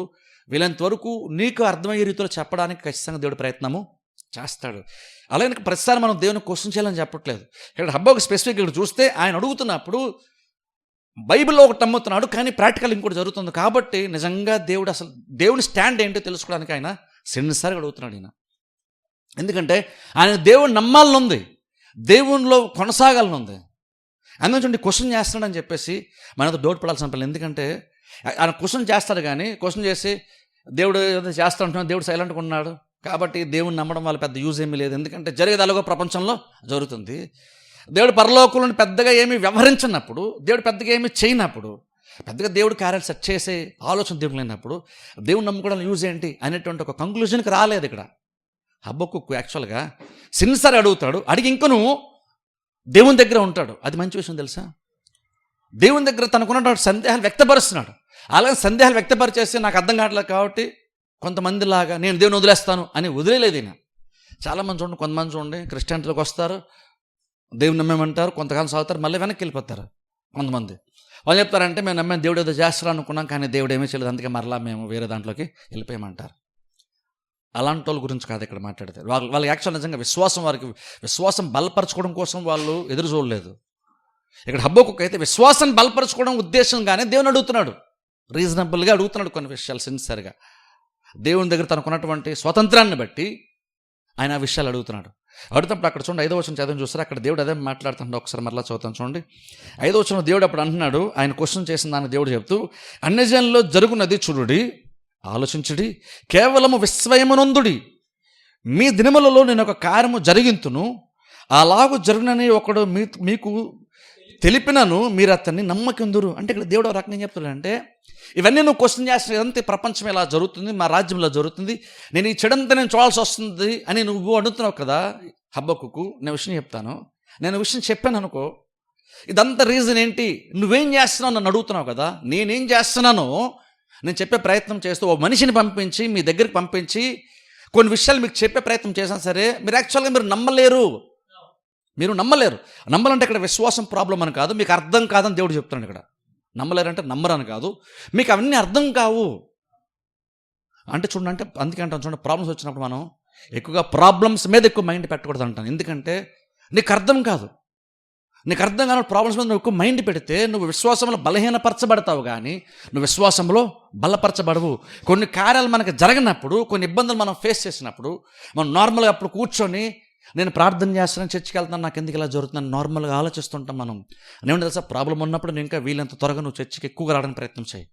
వీళ్ళంత వరకు నీకు అర్థమయ్యే రీతిలో చెప్పడానికి ఖచ్చితంగా దేవుడు ప్రయత్నము చేస్తాడు. అలాగే ప్రతిసారి మనం దేవుని క్వశ్చన్ చేయాలని చెప్పట్లేదు. ఇక్కడ హబ్బకు స్పెసిఫిక్ ఇక్కడ చూస్తే ఆయన అడుగుతున్నప్పుడు బైబిల్లో ఒకటి నమ్ముతున్నాడు, కానీ ప్రాక్టికల్ ఇంకోటి జరుగుతుంది. కాబట్టి నిజంగా దేవుడు అసలు దేవుని స్టాండ్ ఏంటో తెలుసుకోవడానికి ఆయన సిన్సియర్గా అడుగుతున్నాడు ఈయన. ఎందుకంటే ఆయన దేవుని నమ్మాలని ఉంది, దేవునిలో కొనసాగాలని ఉంది. అందుకని క్వశ్చన్ చేస్తున్నాడని చెప్పేసి మనతో డౌట్ పడాల్సిన పని. ఎందుకంటే ఆయన క్వశ్చన్ చేస్తాడు, కానీ క్వశ్చన్ చేసి దేవుడు ఏదో చేస్తా ఉంటున్నాడు, దేవుడు సైలెంట్గా ఉన్నాడు కాబట్టి దేవుడిని నమ్మడం వల్ల పెద్ద యూజ్ ఏమీ లేదు. ఎందుకంటే జరిగేది అలాగో ప్రపంచంలో జరుగుతుంది. దేవుడు పరలోకంలో పెద్దగా ఏమీ వ్యవహరించినప్పుడు, దేవుడు పెద్దగా ఏమీ చేయనప్పుడు, పెద్దగా దేవుడు కార్యాలు సెట్ చేసే ఆలోచన దేవుడు లేనప్పుడు దేవుడు నమ్ముకోవడం యూజ్ ఏంటి అనేటువంటి ఒక కంక్లూజన్కి రాలేదు. ఇక్కడ హబక్కూకు యాక్చువల్గా సిన్సియర్ అడుగుతాడు, అడిగి ఇంకను దేవుని దగ్గర ఉంటాడు. అది మంచి విషయం తెలుసా. దేవుని దగ్గర తనకున్నటువంటి సందేహాలు వ్యక్తపరుస్తున్నాడు. అలాగే సందేహాలు వ్యక్తపరిచేసి నాకు అర్థం కావట్లేదు కాబట్టి కొంతమందిలాగా నేను దేవుని వదిలేస్తాను అని వదిలేదు ఈయన. చాలామంది చూడండి, కొంతమంది చూడండి క్రిస్టియానిటీలోకి వస్తారు, దేవుని నమ్మేమంటారు, కొంతకాలం సాగుతారు, మళ్ళీ వెనక్కి వెళ్ళిపోతారు. కొంతమంది వాళ్ళు చెప్తారంటే మేము నమ్మే దేవుడు ఏదో చేస్తారు అనుకున్నాం, కానీ దేవుడు ఏమీ చేయలేదు, అందుకే మరలా మేము వేరే దాంట్లోకి వెళ్ళిపోయామంటారు. అలాంటి వాళ్ళ గురించి కాదు ఇక్కడ మాట్లాడతారు. వాళ్ళకి యాక్చువల్ నిజంగా విశ్వాసం బలపరచుకోవడం కోసం వాళ్ళు ఎదురు చూడలేదు. ఇక్కడ హబక్కూకు అయితే విశ్వాసాన్ని బలపరచుకోవడం ఉద్దేశంగానే దేవుని అడుగుతున్నాడు, రీజనబుల్గా అడుగుతున్నాడు కొన్ని విషయాలు సిన్సియర్గా. దేవుని దగ్గర తనకున్నటువంటి స్వతంత్రాన్ని బట్టి ఆయన ఆ విషయాలు అడుగుతున్నాడు. అడుగుతున్నప్పుడు అక్కడ చూడండి 5వ వచనం చదివి చూస్తారు, అక్కడ దేవుడు అదే మాట్లాడుతున్నాడు. ఒకసారి మరలా చదువుతాను చూడండి. 5వ వచనం దేవుడు అప్పుడు అంటున్నాడు, ఆయన క్వశ్చన్ చేసిన దాన్ని దేవుడు చెప్తూ, అన్యజనుల్లో జరుగునది చూడుడి, ఆలోచించుడి, కేవలము విస్మయమునందుడి. మీ దినములలో నేను ఒక కార్యము జరిగింతును, అలాగూ జరుగునని ఒకడు మీకు తెలిపినను మీరు అతన్ని నమ్మకందురు. అంటే ఇక్కడ దేవుడు ఒక రకంగా చెప్తున్నాడంటే, ఇవన్నీ నువ్వు క్వశ్చన్ చేస్తున్న ఇదంతా ప్రపంచం ఇలా జరుగుతుంది, మా రాజ్యం ఇలా జరుగుతుంది, నేను ఈ చెడంతా నేను చూడాల్సి వస్తుంది అని నువ్వు అడుగుతున్నావు కదా హబక్కూకు. నేను విషయం చెప్తాను, నేను విషయం చెప్పాను అనుకో, ఇదంతా రీజన్ ఏంటి, నువ్వేం చేస్తున్నావు నన్ను అడుగుతున్నావు కదా. నేనేం చేస్తున్నానో నేను చెప్పే ప్రయత్నం చేస్తూ ఓ మనిషిని పంపించి మీ దగ్గరికి పంపించి కొన్ని విషయాలు మీకు చెప్పే ప్రయత్నం చేసినా సరే మీరు యాక్చువల్గా మీరు నమ్మలేరు. నమ్మాలంటే ఇక్కడ విశ్వాసం ప్రాబ్లం అని కాదు, మీకు అర్థం కాదని దేవుడు చెప్తున్నాడు. ఇక్కడ నమ్మలేరంటే నమ్మరని కాదు, మీకు అవన్నీ అర్థం కావు అంటే చూడండి. అంటే అందుకే అంటాను చూడండి, ప్రాబ్లమ్స్ వచ్చినప్పుడు మనం ఎక్కువగా ప్రాబ్లమ్స్ మీద ఎక్కువ మైండ్ పెట్టకూడదు అంటాను. ఎందుకంటే నీకు అర్థం కాదు, నీకు అర్థం కాని ప్రాబ్లమ్స్ మీద నువ్వు ఎక్కువ మైండ్ పెడితే నువ్వు విశ్వాసంలో బలహీనపరచబడతావు, కానీ నువ్వు విశ్వాసంలో బలపరచబడవు. కొన్ని కార్యాలు మనకు జరగనప్పుడు, కొన్ని ఇబ్బందులు మనం ఫేస్ చేసినప్పుడు మనం నార్మల్గా అప్పుడు కూర్చొని నేను ప్రార్థన చేస్తున్నాను, చర్చికి వెళ్తున్నాను, నాకు ఎందుకు ఇలా జరుగుతుందని నార్మల్గా ఆలోచిస్తుంటాం మనం. నేనేంటి తెలుసా, ప్రాబ్లం ఉన్నప్పుడు నేను ఇంకా వీళ్ళంత త్వరగా నువ్వు చర్చికి ఎక్కువగా రావడానికి ప్రయత్నం చేయి.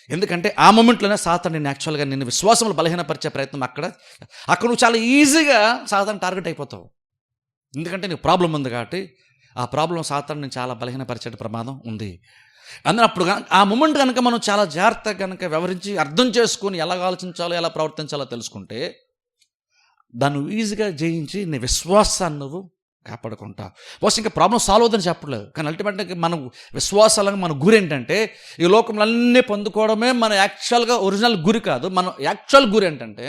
ఎందుకంటే ఆ మూమెంట్లోనే సాతాను నేను యాక్చువల్గా నేను విశ్వాసంలో బలహీనపరిచే ప్రయత్నం అక్కడ నువ్వు చాలా ఈజీగా సాతాను టార్గెట్ అయిపోతావు. ఎందుకంటే నీకు ప్రాబ్లం ఉంది కాబట్టి ఆ ప్రాబ్లం సాతాను నేను చాలా బలహీనపరిచే ప్రమాదం ఉంది. అప్పుడు ఆ మూమెంట్ కనుక మనం చాలా జాగ్రత్తగా కనుక వ్యవహరించి అర్థం చేసుకొని ఎలా ఆలోచించాలో ఎలా ప్రవర్తించాలో తెలుసుకుంటే దాన్ని ఈజీగా జయించి నీ విశ్వాసాన్ని నువ్వు కాపాడుకుంటావు. బహుశా ఇంకా ప్రాబ్లం సాల్వ్ అవుతుందని చెప్పట్లేదు, కానీ అల్టిమేట్గా మన విశ్వాసాలుగా మన గురి ఏంటంటే ఈ లోకంలో అన్నీ పొందుకోవడమే మన యాక్చువల్గా ఒరిజినల్ గురి కాదు. మన యాక్చువల్ గురి ఏంటంటే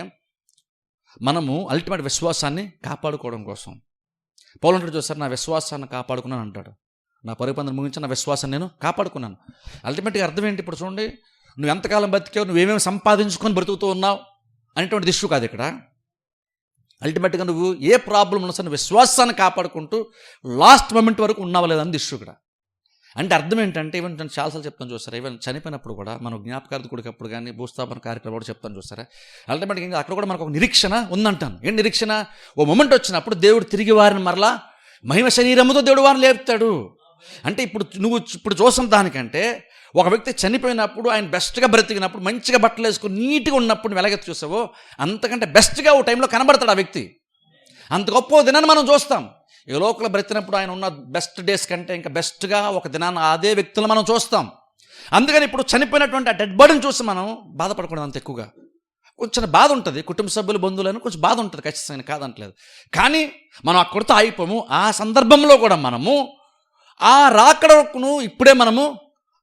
మనము అల్టిమేట్ విశ్వాసాన్ని కాపాడుకోవడం కోసం. పౌలు చూస్తారు, నా విశ్వాసాన్ని కాపాడుకున్నాను అంటాడు. నా పరిపందం ముగించి నా విశ్వాసాన్ని నేను కాపాడుకున్నాను. అల్టిమేట్గా అర్థం ఏంటి? ఇప్పుడు చూడండి, నువ్వు ఎంతకాలం బతికావు, నువ్వేమేమి సంపాదించుకొని బ్రతుకుతూ ఉన్నావు అనేటువంటి ఇష్యూ కాదు ఇక్కడ. అల్టిమేట్గా నువ్వు ఏ ప్రాబ్లం ఉన్నా సరే విశ్వాసాన్ని కాపాడుకుంటూ లాస్ట్ మూమెంట్ వరకు ఉన్నావా లేదని ఇష్యూ ఇక్కడ. అంటే అర్థం ఏంటంటే ఈవెన్ నేను చాలాసార్లు చెప్తాను చూస్తారా, ఈవెన్ చనిపోయినప్పుడు కూడా మనం జ్ఞాపకార్థ కొడుకప్పుడు కానీ భూస్థాపన కార్యక్రమం కూడా చెప్తాను చూస్తారా, అల్టిమేట్గా ఇంకా అక్కడ కూడా మనకు ఒక నిరీక్షణ ఉందంటాను. ఏంటి నిరీక్షణ? ఓ మొమెంట్ వచ్చినప్పుడు దేవుడు తిరిగి వారిని మరలా మహిమ శరీరముతో దేవుడు వారిని లేపుతాడు. అంటే నువ్వు ఇప్పుడు చూసిన దానికంటే ఒక వ్యక్తి చనిపోయినప్పుడు ఆయన బెస్ట్గా బ్రతికినప్పుడు మంచిగా బట్టలు వేసుకుని నీట్గా ఉన్నప్పుడు నువ్వు ఎలాగైతే చూసావో అంతకంటే బెస్ట్గా ఓ టైంలో కనబడతాడు ఆ వ్యక్తి. అంత గొప్ప దినాన్ని మనం చూస్తాం. ఈ లోకంలో బ్రతికినప్పుడు ఆయన ఉన్న బెస్ట్ డేస్ కంటే ఇంకా బెస్ట్గా ఒక దినాన్ని అదే వ్యక్తులను మనం చూస్తాం. అందుకని ఇప్పుడు చనిపోయినటువంటి ఆ డెడ్ బాడీని చూసి మనం బాధపడకూడదు అంత ఎక్కువగా. కొంచెం బాధ ఉంటుంది, కుటుంబ సభ్యులు బంధువులను కొంచెం బాధ ఉంటుంది ఖచ్చితంగా, కాదంటలేదు. కానీ మనం అక్కడితో అయిపోము. ఆ సందర్భంలో కూడా మనము ఆ రాకడను ఇప్పుడే మనము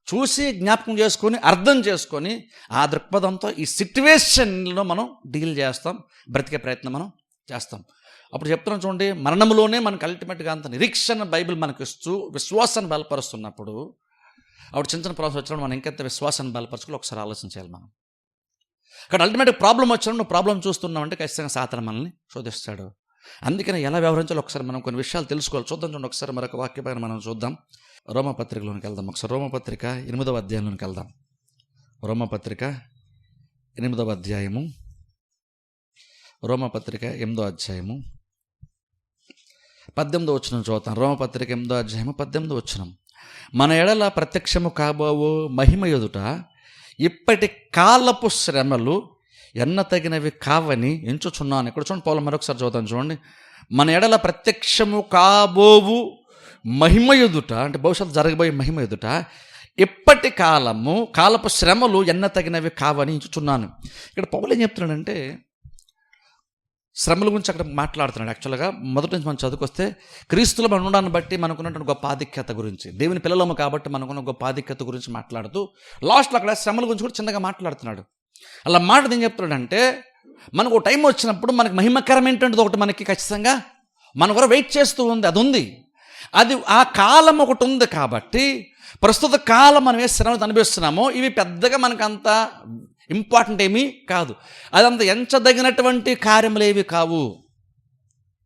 చూసి జ్ఞాపకం చేసుకొని అర్థం చేసుకొని ఆ దృక్పథంతో ఈ సిట్యువేషన్లో మనం డీల్ చేస్తాం, బ్రతికే ప్రయత్నం మనం చేస్తాం. అప్పుడు చెప్తున్నాం చూడండి, మరణంలోనే మనకు అల్టిమేట్గా అంత నిరీక్షణ బైబిల్ మనకు ఇస్తూ విశ్వాసాన్ని బలపరుస్తున్నప్పుడు అప్పుడు చిన్న చిన్న ప్రాబ్లమ్స్ వచ్చినప్పుడు మనం ఇంకెంత విశ్వాసాన్ని బలపరచుకోవాలి ఒకసారి ఆలోచించాలి మనం. అక్కడ అల్టిమేట్గా ప్రాబ్లం వచ్చినప్పుడు నువ్వు ప్రాబ్లం చూస్తున్నావు అంటే ఖచ్చితంగా సాతాను మనల్ని శోధిస్తాడు. అందుకని ఎలా వ్యవహరించాలో ఒకసారి మనం కొన్ని విషయాలు తెలుసుకోవాలి. చూద్దాం చూడండి, ఒకసారి మరొక వాక్యపైన మనం చూద్దాం. రోమపత్రికలోనికి వెళ్దాం. ఒకసారి రోమపత్రిక 8వ అధ్యాయంలోనికి వెళ్దాం. రోమపత్రిక 8వ అధ్యాయము, రోమపత్రిక 8వ అధ్యాయము 18వ వచనం చూద్దాం. రోమపత్రిక 8వ అధ్యాయము 18వ వచనం. మన ఎడల ప్రత్యక్షము కాబోవు మహిమ ఎదుట ఇప్పటి కాలపు శ్రమలు ఎన్న తగినవి కావని ఎంచుచున్నాను. ఇక్కడ చూడండి, పౌలు మరొకసారి చదువుతాను చూడండి. మన ఎడల ప్రత్యక్షము కాబోవు మహిమ ఎదుట, అంటే భవిష్యత్తు జరగబోయే మహిమ ఎదుట ఇప్పటి కాలపు శ్రమలు ఎన్న తగినవి కావని ఎంచుచున్నాను. ఇక్కడ పౌలు ఏం చెప్తున్నాడంటే శ్రమల గురించి అక్కడ మాట్లాడుతున్నాడు. యాక్చువల్గా మొదటి నుంచి మనం చదువుకొస్తే క్రీస్తులో మనం ఉండడాన్ని బట్టి మనకున్నటువంటి గొప్ప ఆధిక్యత గురించి, దేవుని పిల్లలము కాబట్టి మనకున్న గొప్ప ఆధిక్యత గురించి మాట్లాడుతూ లాస్ట్లో అక్కడ శ్రమల గురించి కూడా చిన్నగా మాట్లాడుతున్నాడు. అలా మాట ఏం చెప్తున్నాడంటే మనకు టైం వచ్చినప్పుడు మనకు మహిమకరం ఏంటంటే ఒకటి మనకి ఖచ్చితంగా మన కూడా వెయిట్ చేస్తూ ఉంది. అది ఉంది, అది ఆ కాలం ఒకటి ఉంది. కాబట్టి ప్రస్తుత కాలం మనం ఏ శ్రమను అనుభవిస్తున్నామో ఇవి పెద్దగా మనకంత ఇంపార్టెంట్ ఏమీ కాదు, అదంత ఎంచదగినటువంటి కార్యములు ఏవి కావు.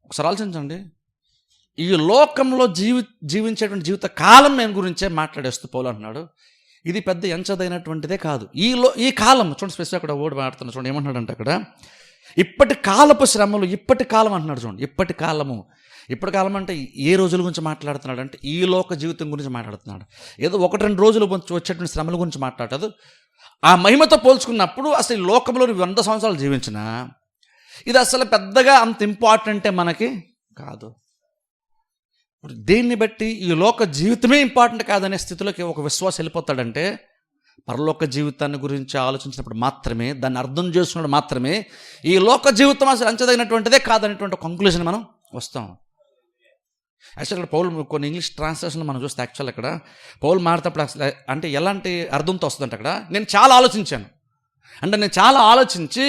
ఒకసారి ఆలోచించండి, ఈ లోకంలో జీవించేటువంటి జీవిత కాలం నేను గురించే మాట్లాడేస్తూ పౌలు అంటున్నాడు. ఇది పెద్ద ఎంచదగినటువంటిదే కాదు. ఈ కాలం చూడండి, స్పెసిఫిక్ అక్కడ ఓడి మాట్లాడుతున్నాడు చూడండి, ఏమంటున్నాడంటే అక్కడ ఇప్పటి కాలపు శ్రమలు, ఇప్పటి కాలం అంటున్నాడు చూడండి. ఇప్పటి కాలం అంటే ఏ రోజుల గురించి మాట్లాడుతున్నాడు అంటే ఈ లోక జీవితం గురించి మాట్లాడుతున్నాడు. ఏదో 1-2 రోజులు వచ్చేటువంటి శ్రమల గురించి మాట్లాడదు. ఆ మహిమతో పోల్చుకున్నప్పుడు అసలు ఈ లోకంలో 100 సంవత్సరాలు జీవించినా ఇది అసలు పెద్దగా అంత ఇంపార్టెంటే మనకి కాదు. దేన్ని బట్టి ఈ లోక జీవితమే ఇంపార్టెంట్ కాదనే స్థితిలోకి ఒక విశ్వాసం వెళ్ళిపోతాడంటే పరలోక జీవితాన్ని గురించి ఆలోచించినప్పుడు మాత్రమే, దాన్ని అర్థం చేసుకున్నప్పుడు మాత్రమే ఈ లోక జీవితం అసలు అంచదగినటువంటిదే కాదనేటువంటి కంక్లూజన్ మనం వస్తాం. యాక్చువల్గా పౌలు కొన్ని ఇంగ్లీష్ ట్రాన్స్లేషన్ మనం చూస్తే యాక్చువల్ అక్కడ పౌలు మాట్లాడేటప్పుడు అసలు అంటే ఎలాంటి అర్థంతో వస్తుందంటే అక్కడ నేను చాలా ఆలోచించి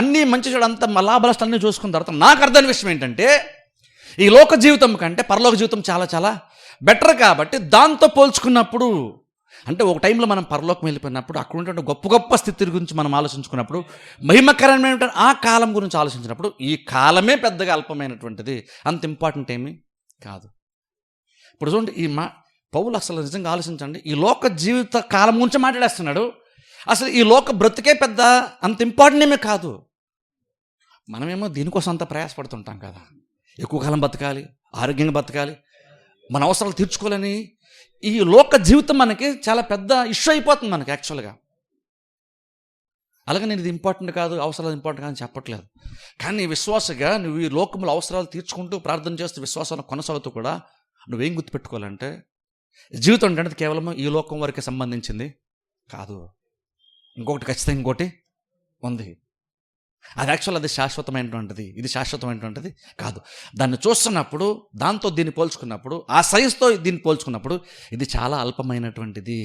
అన్నీ మంచి చెడు అంతా లాభాలస్ట్ అన్నీ చూసుకున్న తర్వాత నాకు అర్థమైన విషయం ఏంటంటే ఈ లోక జీవితం కంటే పరలోక జీవితం చాలా చాలా బెటర్. కాబట్టి దాంతో పోల్చుకున్నప్పుడు అంటే ఒక టైంలో మనం పరలోకం వెళ్ళిపోయినప్పుడు అక్కడ ఉండే గొప్ప గొప్ప స్థితి గురించి మనం ఆలోచించుకున్నప్పుడు, మహిమకరమైన ఆ కాలం గురించి ఆలోచించినప్పుడు ఈ కాలమే పెద్దగా అల్పమైనటువంటిది, అంత ఇంపార్టెంట్ ఏమీ కాదు. ఇప్పుడు చూడండి, పౌలు అసలు నిజంగా ఆలోచించండి, ఈ లోక జీవిత కాలం గురించి మాట్లాడేస్తున్నాడు. అసలు ఈ లోక బ్రతికే పెద్ద అంత ఇంపార్టెంట్ ఏమీ కాదు. మనమేమో దీనికోసం అంత ప్రయాసపడుతుంటాం కదా, ఎక్కువ కాలం బతకాలి, ఆరోగ్యంగా బతకాలి, మన అవసరాలు తీర్చుకోవాలని. ఈ లోక జీవితం మనకి చాలా పెద్ద ఇష్యూ అయిపోతుంది మనకి యాక్చువల్గా. అలాగే నేను ఇది ఇంపార్టెంట్ కాదు, అవసరాలు ఇంపార్టెంట్ కాదని చెప్పట్లేదు. కానీ విశ్వాసగా నువ్వు ఈ లోకంలో అవసరాలు తీర్చుకుంటూ ప్రార్థన చేస్తూ విశ్వాసాన్ని కొనసాగుతూ కూడా నువ్వేం గుర్తుపెట్టుకోవాలంటే జీవితం అంటే కేవలం ఈ లోకం వరకే సంబంధించింది కాదు, ఇంకొకటి ఖచ్చితంగా ఇంకోటి ఉంది. అది యాక్చువల్ అది శాశ్వతమైనటువంటిది, ఇది శాశ్వతమైనటువంటిది కాదు. దాన్ని చూస్తున్నప్పుడు, దాంతో దీన్ని పోల్చుకున్నప్పుడు, ఆ సైజుతో దీన్ని పోల్చుకున్నప్పుడు ఇది చాలా అల్పమైనటువంటిది,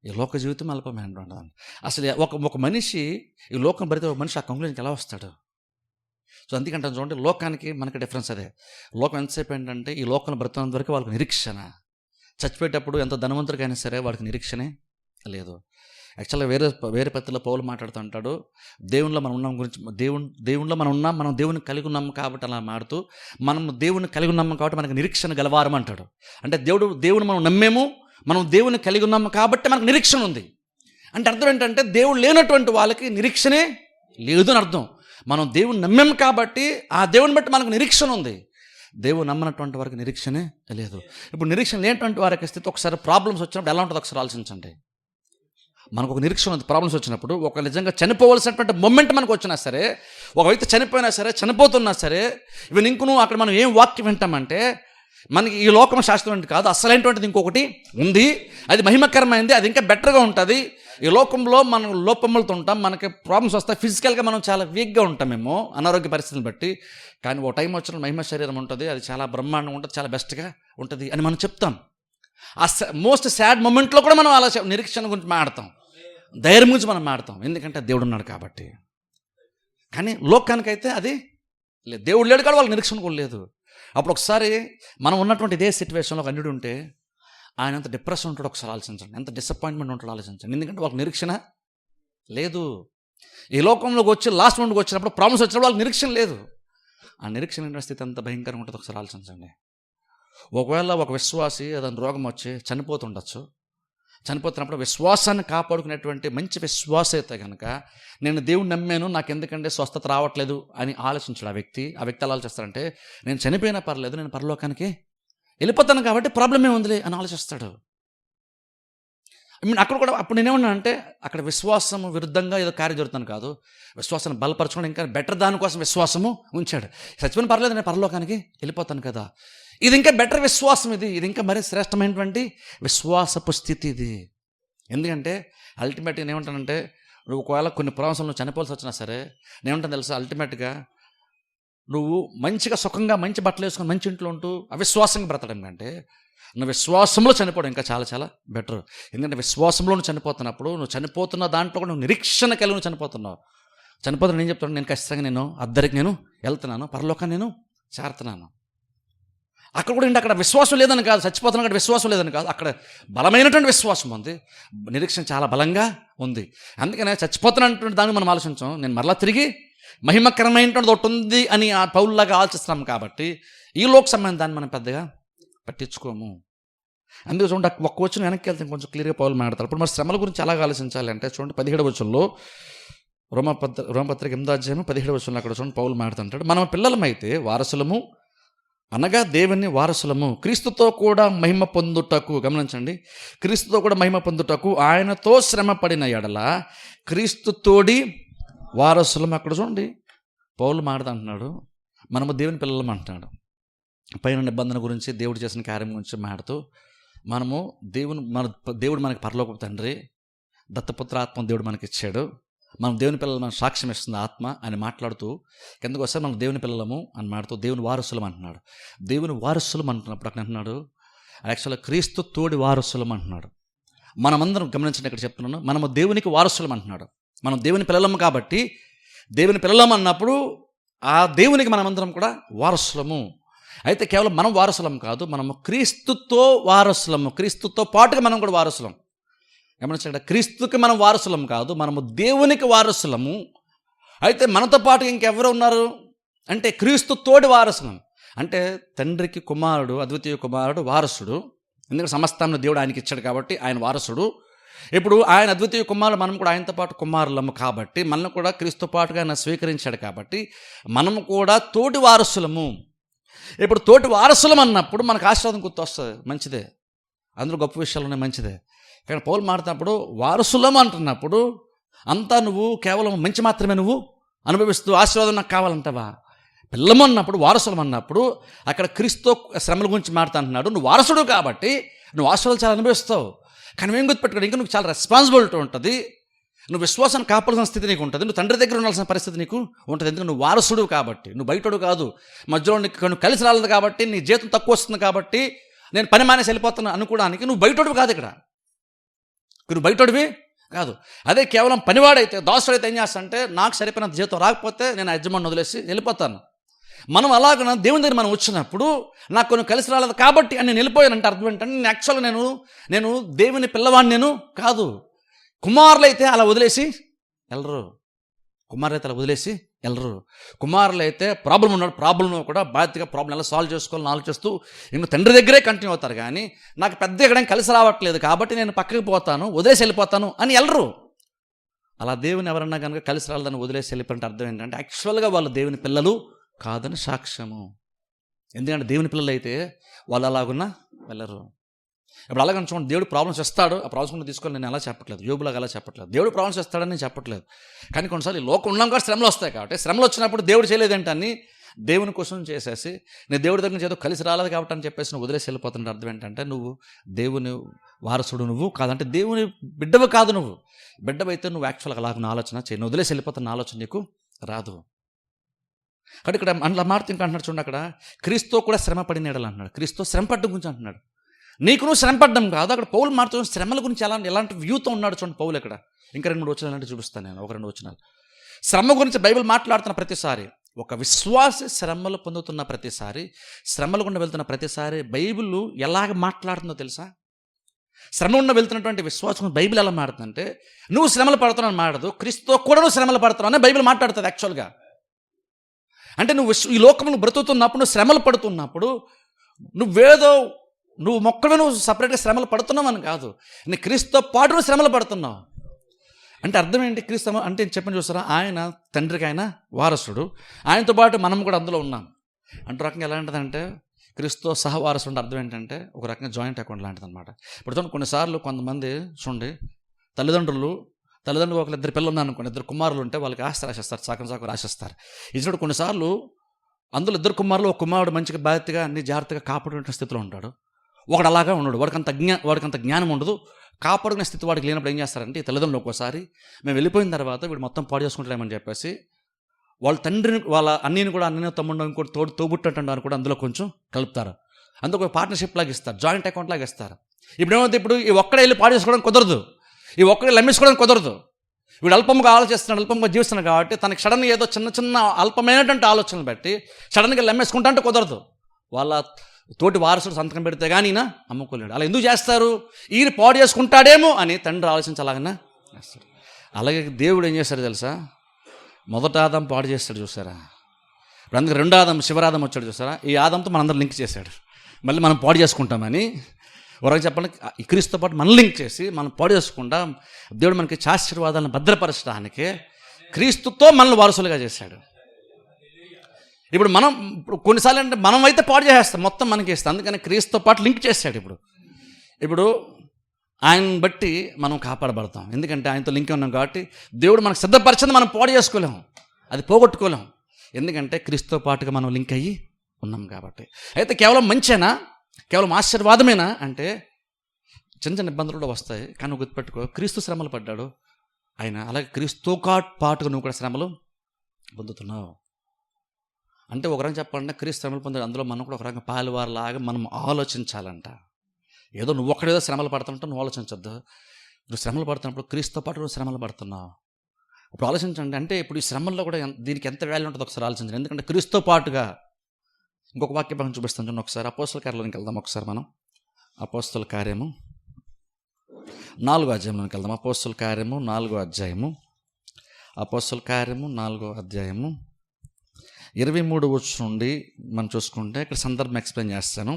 ఈ లోక జీవితం అల్పమైనటువంటిది. అసలు ఒక మనిషి ఈ లోకం భరితే ఒక మనిషి ఆ కంక్లూజన్కి ఎలా వస్తాడు? సో అందుకంటే చూడండి, లోకానికి మనకి డిఫరెన్స్ అదే. లోకం ఎంతసేపు ఏంటంటే ఈ లోకంలో బ్రతుకున్నంత వరకు వాళ్ళకి నిరీక్షణ, చచ్చిపోయేటప్పుడు ఎంత ధనవంతుడికైనా సరే వాడికి నిరీక్షణే లేదు. యాక్చువల్గా వేరే పత్రికలో పౌలు మాట్లాడుతూ అంటాడు, దేవునిలో మనం ఉన్నాం గురించి, దేవునిలో మనం ఉన్నాం, మనం దేవుని కలిగి ఉన్నాం కాబట్టి అలా మాడుతూ, మనం దేవుని కలిగి ఉన్నాం కాబట్టి మనకు నిరీక్షణ గలవారం అంటాడు. అంటే దేవుని మనం నమ్మేము, మనం దేవుని కలిగి ఉన్నాము కాబట్టి మనకు నిరీక్షణ ఉంది. అంటే అర్థం ఏంటంటే దేవుడు లేనటువంటి వాళ్ళకి నిరీక్షణే లేదు అని అర్థం. మనం దేవుని నమ్మేము కాబట్టి ఆ దేవుని బట్టి మనకు నిరీక్షణ ఉంది. దేవుడు నమ్మనటువంటి వారికి నిరీక్షణే లేదు. ఇప్పుడు నిరీక్షణ లేనటువంటి వారికి స్థితి ఒకసారి ప్రాబ్లమ్స్ వచ్చినప్పుడు ఎలా ఉంటుందో ఒకసారి ఆలోచించండి. మనకు ఒక నిరీక్షణ ఉంది. ప్రాబ్లమ్స్ వచ్చినప్పుడు ఒక నిజంగా చనిపోవలసినటువంటి మొమెంట్ మనకు వచ్చినా సరే, ఒక వ్యక్తి చనిపోయినా సరే, చనిపోతున్నా సరే, ఇవన్నీ ఇంకను అక్కడ మనం ఏం వాక్యం వింటామంటే, మనకి ఈ లోకం శాస్త్రం కాదు, అసలైనటువంటిది ఇంకొకటి ఉంది, అది మహిమకరమైంది, అది ఇంకా బెటర్గా ఉంటుంది. ఈ లోకంలో మనం లోపములతో ఉంటాం, మనకి ప్రాబ్లమ్స్ వస్తాయి, ఫిజికల్గా మనం చాలా వీక్గా ఉంటామేమో అనారోగ్య పరిస్థితులను బట్టి. కానీ ఓ టైం వచ్చిన మహిమ శరీరం ఉంటుంది, అది చాలా బ్రహ్మాండంగా ఉంటుంది, చాలా బెస్ట్గా ఉంటుంది అని మనం చెప్తాం. ఆ మోస్ట్ సాడ్ మూమెంట్లో కూడా మనం అలా నిరీక్షణ గురించి మాడతాం, ధైర్యం గురించి మనం మాడతాం, ఎందుకంటే దేవుడు ఉన్నాడు కాబట్టి. కానీ లోకానికైతే అది లేదు, దేవుడు లేడు కాబట్టి వాళ్ళకి నిరీక్షణ కూడా లేదు. అప్పుడు ఒకసారి మనం ఉన్నటువంటి ఇదే సిచ్యువేషన్లో ఒక అన్యుడు ఉంటే ఆయన ఎంత డిప్రెషన్ ఉంటాడో ఒకసారి ఆలోచించండి, ఎంత డిసప్పాయింట్మెంట్ ఉంటాడో ఆలోచించండి. ఎందుకంటే వాళ్ళకి నిరీక్షణ లేదు. ఈ లోకంలోకి వచ్చి లాస్ట్ మూమెంట్కి వచ్చినప్పుడు ప్రాబ్లమ్స్ వచ్చినప్పుడు వాళ్ళకి నిరీక్షణ లేదు. ఆ నిరీక్షణ స్థితి ఎంత భయంకరంగా ఉంటుందో ఒకసారి ఆలోచించండి. ఒకవేళ ఒక విశ్వాసి ఏదైనా రోగం వచ్చి చనిపోతుండొచ్చు, చనిపోతున్నప్పుడు విశ్వాసాన్ని కాపాడుకునేటువంటి మంచి విశ్వాస అయితే కనుక, నేను దేవుని నమ్మాను, నాకు ఎందుకంటే స్వస్థత రావట్లేదు అని ఆలోచించాడు ఆ వ్యక్తి అలా ఆలోచిస్తాడంటే, నేను చనిపోయినా పర్లేదు, నేను పరలోకానికి వెళ్ళిపోతాను కాబట్టి ప్రాబ్లం ఏముందిలే అని ఆలోచిస్తాడు. అక్కడ కూడా అప్పుడు నేనేమన్నానంటే, అక్కడ విశ్వాసము విరుద్ధంగా ఏదో కార్యం జరుగుతాను కాదు, విశ్వాసాన్ని బలపరచుకోవడం ఇంకా బెటర్ దానికోసం విశ్వాసము ఉంచాడు. చచ్చిపోయిన పర్లేదు, నేను పరలోకానికి వెళ్ళిపోతాను కదా, ఇది ఇంకా బెటర్ విశ్వాసం, ఇది ఇంకా మరీ శ్రేష్టమైనటువంటి విశ్వాసపు స్థితి ఇది. ఎందుకంటే అల్టిమేట్గా నేనేమంటానంటే, నువ్వు ఒకవేళ కొన్ని ప్రాబ్లమ్స్ నువ్వు చనిపోవాల్సి వచ్చినా సరే, నేనేమంటాను తెలుసా, అల్టిమేట్గా నువ్వు మంచిగా సుఖంగా మంచి బట్టలు వేసుకొని మంచి ఇంట్లో ఉంటూ అవిశ్వాసంగా బ్రతడం కంటే నువ్వు విశ్వాసంలో చనిపోవడం ఇంకా చాలా చాలా బెటర్. ఎందుకంటే విశ్వాసంలో నువ్వు చనిపోతున్నప్పుడు, నువ్వు చనిపోతున్న దాంట్లో కూడా నువ్వు నిరీక్షణ కలిగి నువ్వు చనిపోతున్నావు. నేను చెప్తాను, నేను ఖచ్చితంగా నేను అద్దరికి నేను వెళ్తున్నాను, పరలోకాన్ని నేను చేరుతున్నాను. అక్కడ కూడా ఏంటి, అక్కడ విశ్వాసం లేదని కాదు, చచ్చిపోతున్నా అక్కడ విశ్వాసం లేదని కాదు, అక్కడ బలమైనటువంటి విశ్వాసం ఉంది, నిరీక్షణ చాలా బలంగా ఉంది. అందుకనే చచ్చిపోతున్నటువంటి దాన్ని మనం ఆలోచించాం, నేను మరలా తిరిగి మహిమకరమైనటువంటి ఒకటి ఉంది అని ఆ పౌలులాగా ఆలోచిస్తున్నాం కాబట్టి ఈ లోక సంబంధం దాన్ని మనం పెద్దగా పట్టించుకోము. అందుకే చూడండి, ఒక్క వచ్చిన వెనక్కి వెళ్తే కొంచెం క్లియర్గా పౌలు మాట్లాడతారు. ఇప్పుడు మరి శ్రమల గురించి ఎలాగ ఆలోచించాలి అంటే, చూడండి 17వ వచనంలో, రోమపత్రిక 8వ అధ్యాయం 17వ వచనంలో అక్కడ చూడండి పౌలు మాట్లాడుతుంటాడు, మనం పిల్లలమైతే వారసులము, అనగా దేవుని వారసులము, క్రీస్తుతో కూడా మహిమ పొందుటకు, గమనించండి, క్రీస్తుతో కూడా మహిమ పొందుటకు ఆయనతో శ్రమ పడిన ఎడల క్రీస్తుతోడి వారసులం. అక్కడ చూడండి పౌలు మాట్లాడుతున్నాడు, మనము దేవుని పిల్లలం అంటున్నాడు. పైన నిబంధన గురించి, దేవుడు చేసిన కార్యం గురించి మాట్లాడుతూ, మనము దేవుడు మనకి పరలోకపు తండ్రి, దత్తపుత్ర ఆత్మ దేవుడు మనకి ఇచ్చాడు, మనం దేవుని పిల్లలు, మనం సాక్ష్యం ఇస్తుంది ఆత్మ అని మాట్లాడుతూ కిందకు వస్తే మనం దేవుని పిల్లలము అని మాట్లాడుతూ దేవుని వారసులం అంటున్నాడు. దేవుని వారసులం అంటున్నప్పుడు అక్కడ అంటున్నాడు యాక్చువల్గా క్రీస్తు తోడి వారసులం అంటున్నాడు. మనమందరం గమనించండి, ఇక్కడ చెప్తున్నాను, మనము దేవునికి వారసులం అంటున్నాడు. మనం దేవుని పిల్లలము కాబట్టి, దేవుని పిల్లలం అన్నప్పుడు ఆ దేవునికి మనమందరం కూడా వారసులము. అయితే కేవలం మనం వారసులం కాదు, మనము క్రీస్తుతో వారసులము, క్రీస్తుతో పాటుగా మనం కూడా వారసులం. గమనించండి, క్రీస్తుకి మనం వారసులం కాదు, మనము దేవునికి వారసులము. అయితే మనతో పాటు ఇంకెవరు ఉన్నారు అంటే క్రీస్తు తోడి వారసులం. అంటే తండ్రికి కుమారుడు, అద్వితీయ కుమారుడు వారసుడు, ఎందుకంటే సమస్తాన్ని దేవుడు ఆయనకి ఇచ్చాడు కాబట్టి ఆయన వారసుడు. ఇప్పుడు ఆయన అద్వితీయ కుమారుడు, మనం కూడా ఆయనతో పాటు కుమారులము కాబట్టి, మనం కూడా క్రీస్తు పాటుగా ఆయన స్వీకరించాడు కాబట్టి మనము కూడా తోటి వారసులము. ఇప్పుడు తోటి వారసులం అన్నప్పుడు మనకు ఆశీర్వాదం గుర్తొస్తుంది, మంచిదే, అందులో గొప్ప విషయాలు ఉన్నాయి, మంచిదే. కానీ పౌలు మాట్లాడినప్పుడు వారసులం అంటున్నప్పుడు అంతా నువ్వు కేవలం మంచి మాత్రమే నువ్వు అనుభవిస్తూ ఆశీర్వాదం నాకు కావాలంటావా? పిల్లము అన్నప్పుడు, వారసులం అన్నప్పుడు అక్కడ క్రీస్తు శ్రమల గురించి మాట్లాడుతున్నాడు. నువ్వు వారసుడు కాబట్టి నువ్వు ఆశీర్వాదాలు చాలా అనుభవిస్తావు. కానీ ఏం గుర్తుపెట్టుకోండి, ఇంకా నువ్వు చాలా రెస్పాన్సిబిలిటీ ఉంటుంది, నువ్వు విశ్వాసాన్ని కాపాడాల్సిన స్థితి నీకు ఉంటుంది, నువ్వు తండ్రి దగ్గర ఉండాల్సిన పరిస్థితి నీకు ఉంటుంది. ఎందుకంటే నువ్వు వారసుడు కాబట్టి, నువ్వు బయటడు కాదు, మధ్యలో నువ్వు కలిసి రాలేదు కాబట్టి, నీ జీతం తక్కువ వస్తుంది కాబట్టి నేను పని మానేసి వెళ్ళిపోతాను అనుకోవడానికి నువ్వు బయటోడు కాదు, ఇక్కడ నువ్వు బయటోడివి కాదు. అదే కేవలం పనివాడైతే, దాసుడైతే ఏం చేస్తానంటే, నాకు సరిపోయినంత జీతం రాకపోతే నేను ఆ యజమాని వదిలేసి వెళ్ళిపోతాను. మనం అలాగ దేవుని దగ్గర మనం వచ్చినప్పుడు నాకు కొన్ని కలిసి రాలేదు కాబట్టి అని నేను వెళ్ళిపోయానంటే అర్థం ఏంటంటే, నేను యాక్చువల్గా నేను దేవుని పిల్లవాడిని నేను కాదు. కుమారులైతే అలా వదిలేసి వెళ్ళరు. కుమారులైతే అలా వదిలేసి వెళ్ళరు. కుమారులైతే ప్రాబ్లం ఉన్నాడు, ప్రాబ్లంలో కూడా బాధ్యతగా ప్రాబ్లం ఎలా సాల్వ్ చేసుకోవాలని ఆలోచిస్తూ ఇంకా తండ్రి దగ్గరే కంటిన్యూ అవుతారు. కానీ నాకు పెద్ద ఎక్కడేం కలిసి రావట్లేదు కాబట్టి నేను పక్కకి పోతాను, వదిలేసి వెళ్ళిపోతాను అని వెళ్ళరు. అలా దేవుని ఎవరన్నా కనుక కలిసి రాలేదని వదిలేసి వెళ్ళిపోయినట్టు అర్థం ఏంటంటే యాక్చువల్గా వాళ్ళు దేవుని పిల్లలు కాదని సాక్ష్యము. ఎందుకంటే దేవుని పిల్లలు అయితే వాళ్ళు అలాగున్నా వెళ్ళరు. ఇప్పుడు అలాగని చూడండి, దేవుడు ప్రాబ్లమ్స్ ఇస్తాడు, ఆ ప్రాబ్లమ్స్ తీసుకొని నేను ఎలా చెప్పట్లేదు, యోబులాగా అలా చెప్పట్లేదు. దేవుడు ప్రాబ్లమ్స్ ఇస్తాడని నేను చెప్పట్లేదు. కానీ కొన్నిసార్లు ఈ లోకం ఉన్నాం కూడా శ్రమలు వస్తాయి. కాబట్టి శ్రమలు వచ్చినప్పుడు దేవుడు చేయలేదేంటని దేవుని కోసం చేసేసి నేను దేవుడి దగ్గర నుంచి ఏదో కలిసి రాలేదు కాబట్టి అని చెప్పేసి నువ్వు వదిలేసి వెళ్ళిపోతున్న అర్థం ఏంటంటే నువ్వు దేవుని వారసుడు నువ్వు కాదంటే దేవుని బిడ్డవు కాదు. నువ్వు బిడ్డవైతే నువ్వు యాక్చువల్గా అలాగ ఆలోచన చేయి, నువ్వు వదిలేసి వెళ్ళిపోతున్న ఆలోచన నీకు రాదు. కాబట్టి ఇక్కడ అట్లా మాట ఇంకా అంటున్నాడు చూడండి, అక్కడ క్రీస్తు కూడా శ్రమ పడిన ఎడలు అంటున్నాడు. క్రీస్తు శ్రమ పడ్డం గురించి అంటున్నాడు. నీకు నువ్వు శ్రమ పడ్డం కాదు, అక్కడ పౌలు మారుతూ శ్రమల గురించి ఎలాంటి వ్యూతో ఉన్నాడు చూడండి పౌలు. ఇక్కడ ఇంకా 2-3 వచనాలు చూపిస్తాను నేను, 1-2 వచనాలు. శ్రమ గురించి బైబిల్ మాట్లాడుతున్న ప్రతిసారి, ఒక విశ్వాసి శ్రమలు పొందుతున్న ప్రతిసారి, శ్రమలు గుండా వెళ్తున్న ప్రతిసారి బైబిల్ ఎలాగ మాట్లాడుతుందో తెలుసా? శ్రమ గుండా వెళ్తున్నటువంటి విశ్వాసం బైబిల్ ఎలా మాట్లాడుతుందంటే, నువ్వు శ్రమలు పడుతున్నావు మాట్లాడదు, క్రీస్తుతో కూడా నువ్వు శ్రమలు పడుతున్నావు అని బైబిల్ మాట్లాడుతుంది యాక్చువల్గా. అంటే నువ్వు ఈ లోకంలో బ్రతుకుతున్నప్పుడు, నువ్వు శ్రమలు పడుతున్నప్పుడు నువ్వు మొక్కడు నువ్వు సపరేట్గా శ్రమలు పడుతున్నావు అని కాదు, నీ క్రీస్తుతో పాటు నువ్వు శ్రమలు పడుతున్నావు. అంటే అర్థం ఏంటి? క్రీస్తు అంటే చెప్పని చూస్తారా, ఆయన తండ్రికి ఆయన వారసుడు, ఆయనతో పాటు మనం కూడా అందులో ఉన్నాం. అంటే రకంగా ఎలా ఉంటుందంటే క్రీస్తుతో సహవారసుడు అంటే అర్థం ఏంటంటే ఒక రకంగా జాయింట్ అకౌంట్ లాంటిది అనమాట. ఇప్పుడు చూడండి, కొన్నిసార్లు కొంతమంది చూడండి తల్లిదండ్రులు ఒకరు 2 పిల్లలు ఉన్నారనుకోండి, 2 కుమారులు ఉంటే వాళ్ళకి ఆస్తి రాసేస్తారు, సగం రాసేస్తారు. ఇది కొన్నిసార్లు అందులో 2 కుమారులు, ఒక కుమారుడు మంచిగా బాధ్యతగా అన్ని జాగ్రత్తగా కాపాడుకునే స్థితిలో ఉంటాడు, ఒకడు అలాగా ఉన్నాడు, వాడికంత జ్ఞానం ఉండదు. కాపాడుకునే స్థితి వాడికి లేనప్పుడు ఏం చేస్తారంటే ఈ తల్లిదండ్రులు ఒక్కోసారి మేము వెళ్ళిపోయిన తర్వాత వీడు మొత్తం పాడు చేసుకుంటామని చెప్పేసి వాళ్ళ తండ్రిని వాళ్ళ అన్నీని కూడా అన్నయ్య తమ్ముడు ఇంకోటి తోబుట్టంటారు కూడా అందులో కొంచెం కలుపుతారు. అందుకు ఒక పార్ట్నర్షిప్ లాగా ఇస్తారు, జాయింట్ అకౌంట్ లాగా ఇస్తారు. ఇప్పుడు ఏమవుతుంది, ఇప్పుడు ఈ ఒక్కడే వెళ్ళి పాడు చేసుకోవడం కుదరదు, ఈ ఒక్కడే లమ్మేసుకోవడం కుదరదు. వీడు అల్పంగా ఆలోచిస్తున్నాడు, అల్పంగా జీవిస్తున్నాడు కాబట్టి తనకి సడన్గా ఏదో చిన్న అల్పమైనటువంటి ఆలోచనలు బట్టి సడన్గా లమ్మేసుకుంటా అంటే కుదరదు. వాళ్ళ తోటి వారసుడు సంతకం పెడితే కానీ ఈయన అమ్ముకోలేడు. అలా ఎందుకు చేస్తారు? ఈయన పాడు చేసుకుంటాడేమో అని తండ్రి ఆలోచించాలాగన్నా చేస్తాడు. అలాగే దేవుడు ఏం చేస్తాడు తెలుసా? మొదట ఆదం పాడు చేస్తాడు చూసారా, ఇప్పుడు అందుకే 2వ ఆదం శివరాదం వచ్చాడు చూసారా, ఈ ఆదంతో మనందరం లింక్ చేశాడు. మళ్ళీ మనం పాడు చేసుకుంటామని ఒకరికి చెప్పండి, ఈ క్రీస్తుతో పాటు మనం లింక్ చేసి మనం పాడు చేసుకుంటాం. దేవుడు మనకి ఆశీర్వాదాలను భద్రపరచడానికే క్రీస్తుతో మనల్ని వారసులుగా చేశాడు. ఇప్పుడు కొన్నిసార్లు అంటే మనం అయితే పాడు చేసేస్తాం, మొత్తం మనకి ఇస్తాం. అందుకని క్రీస్తుతో పాటు లింక్ చేశాడు. ఇప్పుడు ఆయన బట్టి మనం కాపాడబడతాం, ఎందుకంటే ఆయనతో లింక్ ఉన్నాం కాబట్టి. దేవుడు మనకు సిద్ధపరిచింది మనం పాడు చేసుకోలేము, అది పోగొట్టుకోలేము, ఎందుకంటే క్రీస్తుతో పాటుగా మనం లింక్ అయ్యి ఉన్నాం కాబట్టి. అయితే కేవలం మంచేనా, కేవలం ఆశీర్వాదమేనా అంటే చిన్న ఇబ్బందులు కూడా వస్తాయి. కానీ గుర్తుపెట్టుకో, క్రీస్తు శ్రమలు పడ్డాడు ఆయన, అలాగే క్రీస్తుతో పాటుగా నువ్వు కూడా శ్రమలు పొందుతున్నావు. అంటే ఒక రకంగా చెప్పాలంటే క్రీస్తు శ్రమలు పొందాడు, అందులో మనం కూడా ఒక రకంగా పాలువారిలాగా మనం ఆలోచించాలంట. ఏదో నువ్వు ఒక్కడేదో శ్రమలు పడుతుంటే నువ్వు ఆలోచించద్దు. నువ్వు శ్రమలు పడుతున్నప్పుడు క్రీస్తుతో పాటు నువ్వు శ్రమలు పడుతున్నావు. ఇప్పుడు ఆలోచించండి, అంటే ఇప్పుడు ఈ శ్రమల్లో కూడా దీనికి ఎంత వాల్యూ ఉంటుందో ఒకసారి ఆలోచించండి. ఎందుకంటే క్రీస్తుతో పాటుగా ఇంకొక వాక్య భాగం చూపిస్తాను చూడండి ఒకసారి. అపోస్తల కార్యాలలోకి వెళ్దాం ఒకసారి మనం. అపోస్తల కార్యము 4వ అధ్యాయంలోకి వెళ్దాం. అపోస్తల కార్యము 4వ అధ్యాయము, అపోస్తల కార్యము 4వ అధ్యాయము 23 వచనం నుండి మనం చూసుకుంటే ఇక్కడ సందర్భం ఎక్స్ప్లెయిన్ చేస్తాను.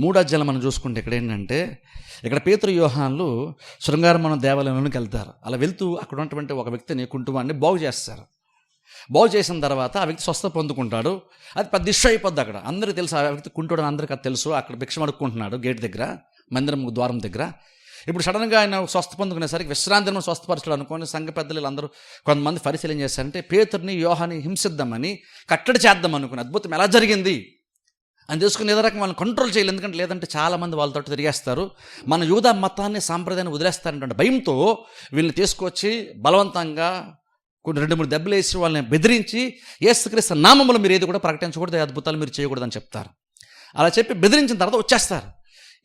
3వ అధ్యాయంలో మనం చూసుకుంటే ఇక్కడ ఏంటంటే, ఇక్కడ పేతురు యోహాన్లు శృంగారమన దేవాలయంలోకి వెళ్తారు. అలా వెళ్తూ అక్కడ ఉన్నటువంటి ఒక వ్యక్తిని కుటుంబాన్ని బాగు చేస్తారు. బాగు చేసిన తర్వాత ఆ వ్యక్తి స్వస్థ పొందుకుంటాడు. అది పెద్ద ఇష్యూ అయిపోద్ది అక్కడ. అందరికీ తెలుసు ఆ వ్యక్తి కుంటుడు, అందరికీ అది తెలుసు. అక్కడ భిక్షం అడుక్కుంటున్నాడు గేట్ దగ్గర, మందిరం ద్వారం దగ్గర. ఇప్పుడు సడన్గా ఆయన స్వస్థ పొందుకునేసరికి విశ్రాంతిని స్వస్థపరచడం అనుకోని సంఘ పెద్దలు అందరూ కొంతమంది పరిశీలన చేశారంటే పేతురుని యోహాన్ని హింసిద్దామని కట్టడి చేద్దాం అనుకుని. అద్భుతం ఎలా జరిగింది అని తెలుసుకుని ఏదో రకం వాళ్ళని కంట్రోల్ చేయాలి, ఎందుకంటే లేదంటే చాలామంది వాళ్ళతో తిరిగేస్తారు, మన యూదా మతాన్ని సాంప్రదాయాన్ని వదిలేస్తారంటే భయంతో వీళ్ళని తీసుకొచ్చి బలవంతంగా 2-3 దెబ్బలు వేసి వాళ్ళని బెదిరించి యేసుక్రీస్తు నామములో మీరు ఏది కూడా ప్రకటించకూడదు, అద్భుతాలు మీరు చేయకూడదని చెప్తారు. అలా చెప్పి బెదిరించిన తర్వాత వచ్చేస్తారు.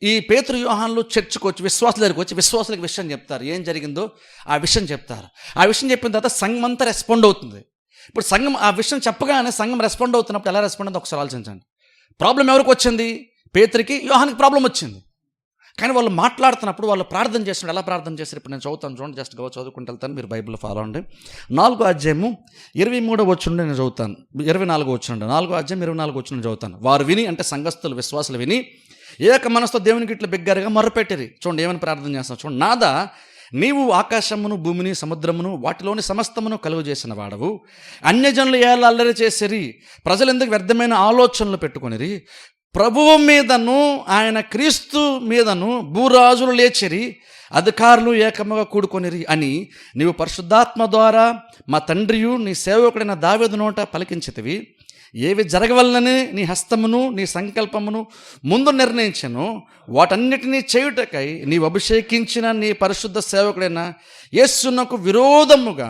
ఈ పేతురు యోహాన్లు చర్చికి వచ్చి విశ్వాసుల దగ్గరికి వచ్చి విశ్వాసులకు విషయం చెప్తారు, ఏం జరిగిందో ఆ విషయం చెప్తారు. ఆ విషయం చెప్పిన తర్వాత సంఘం అంతా రెస్పాండ్ అవుతుంది. ఇప్పుడు సంఘం ఆ విషయం చెప్పగానే సంఘం రెస్పాండ్ అవుతున్నప్పుడు ఎలా రెస్పాండ్ అవుతుందో ఒకసారి ఆలోచించండి. ప్రాబ్లం ఎవరికి వచ్చింది? పేతురికి, యోహానికి ప్రాబ్లం వచ్చింది. కానీ వాళ్ళు మాట్లాడుతున్నప్పుడు వాళ్ళు ప్రార్థన చేస్తున్నారు. ఎలా ప్రార్థన చేస్తారు ఇప్పుడు నేను చదువుతాను చూడండి, జస్ట్ చదువుకుంటూ వెళ్తాను, మీరు బైబిల్ ఫాలో అండి. 4వ అధ్యాయము 23వ వచనం నేను చదువుతాను, 24వ వచనం, 4వ అధ్యాయం 24వ వచనం చదువుతాను. వారు విని, అంటే సంఘస్థులు విశ్వాసులు విని ఏక మనసుతో దేవునికి ఇట్లా బిగ్గరగా మొర్రపెట్టిరి. చూడండి ఏమని ప్రార్థన చేస్తున్నారు చూడండి. నాదా, నీవు ఆకాశమును భూమిని సముద్రమును వాటిలోని సమస్తమును కలుగు చేసిన వాడవు. అన్యజనులు ఏళ్ళ అల్లరి చేసిరి, ప్రజలు ఎందుకు వ్యర్థమైన ఆలోచనలు పెట్టుకొనిరి. ప్రభువు మీదను ఆయన క్రీస్తు మీదను భూరాజులు లేచిరి, అధికారులు ఏకముగా కూడుకొనిరి అని నీవు పరిశుద్ధాత్మ ద్వారా మా తండ్రియు నీ సేవకుడైన దావీదు నోట పలికించితివి. ఏవి జరగవలనని నీ హస్తమును నీ సంకల్పమును ముందు నిర్ణయించను, వాటన్నిటినీ చేయుటకై నీవు అభిషేకించిన నీ పరిశుద్ధ సేవకుడైన యేసునకు విరోధముగా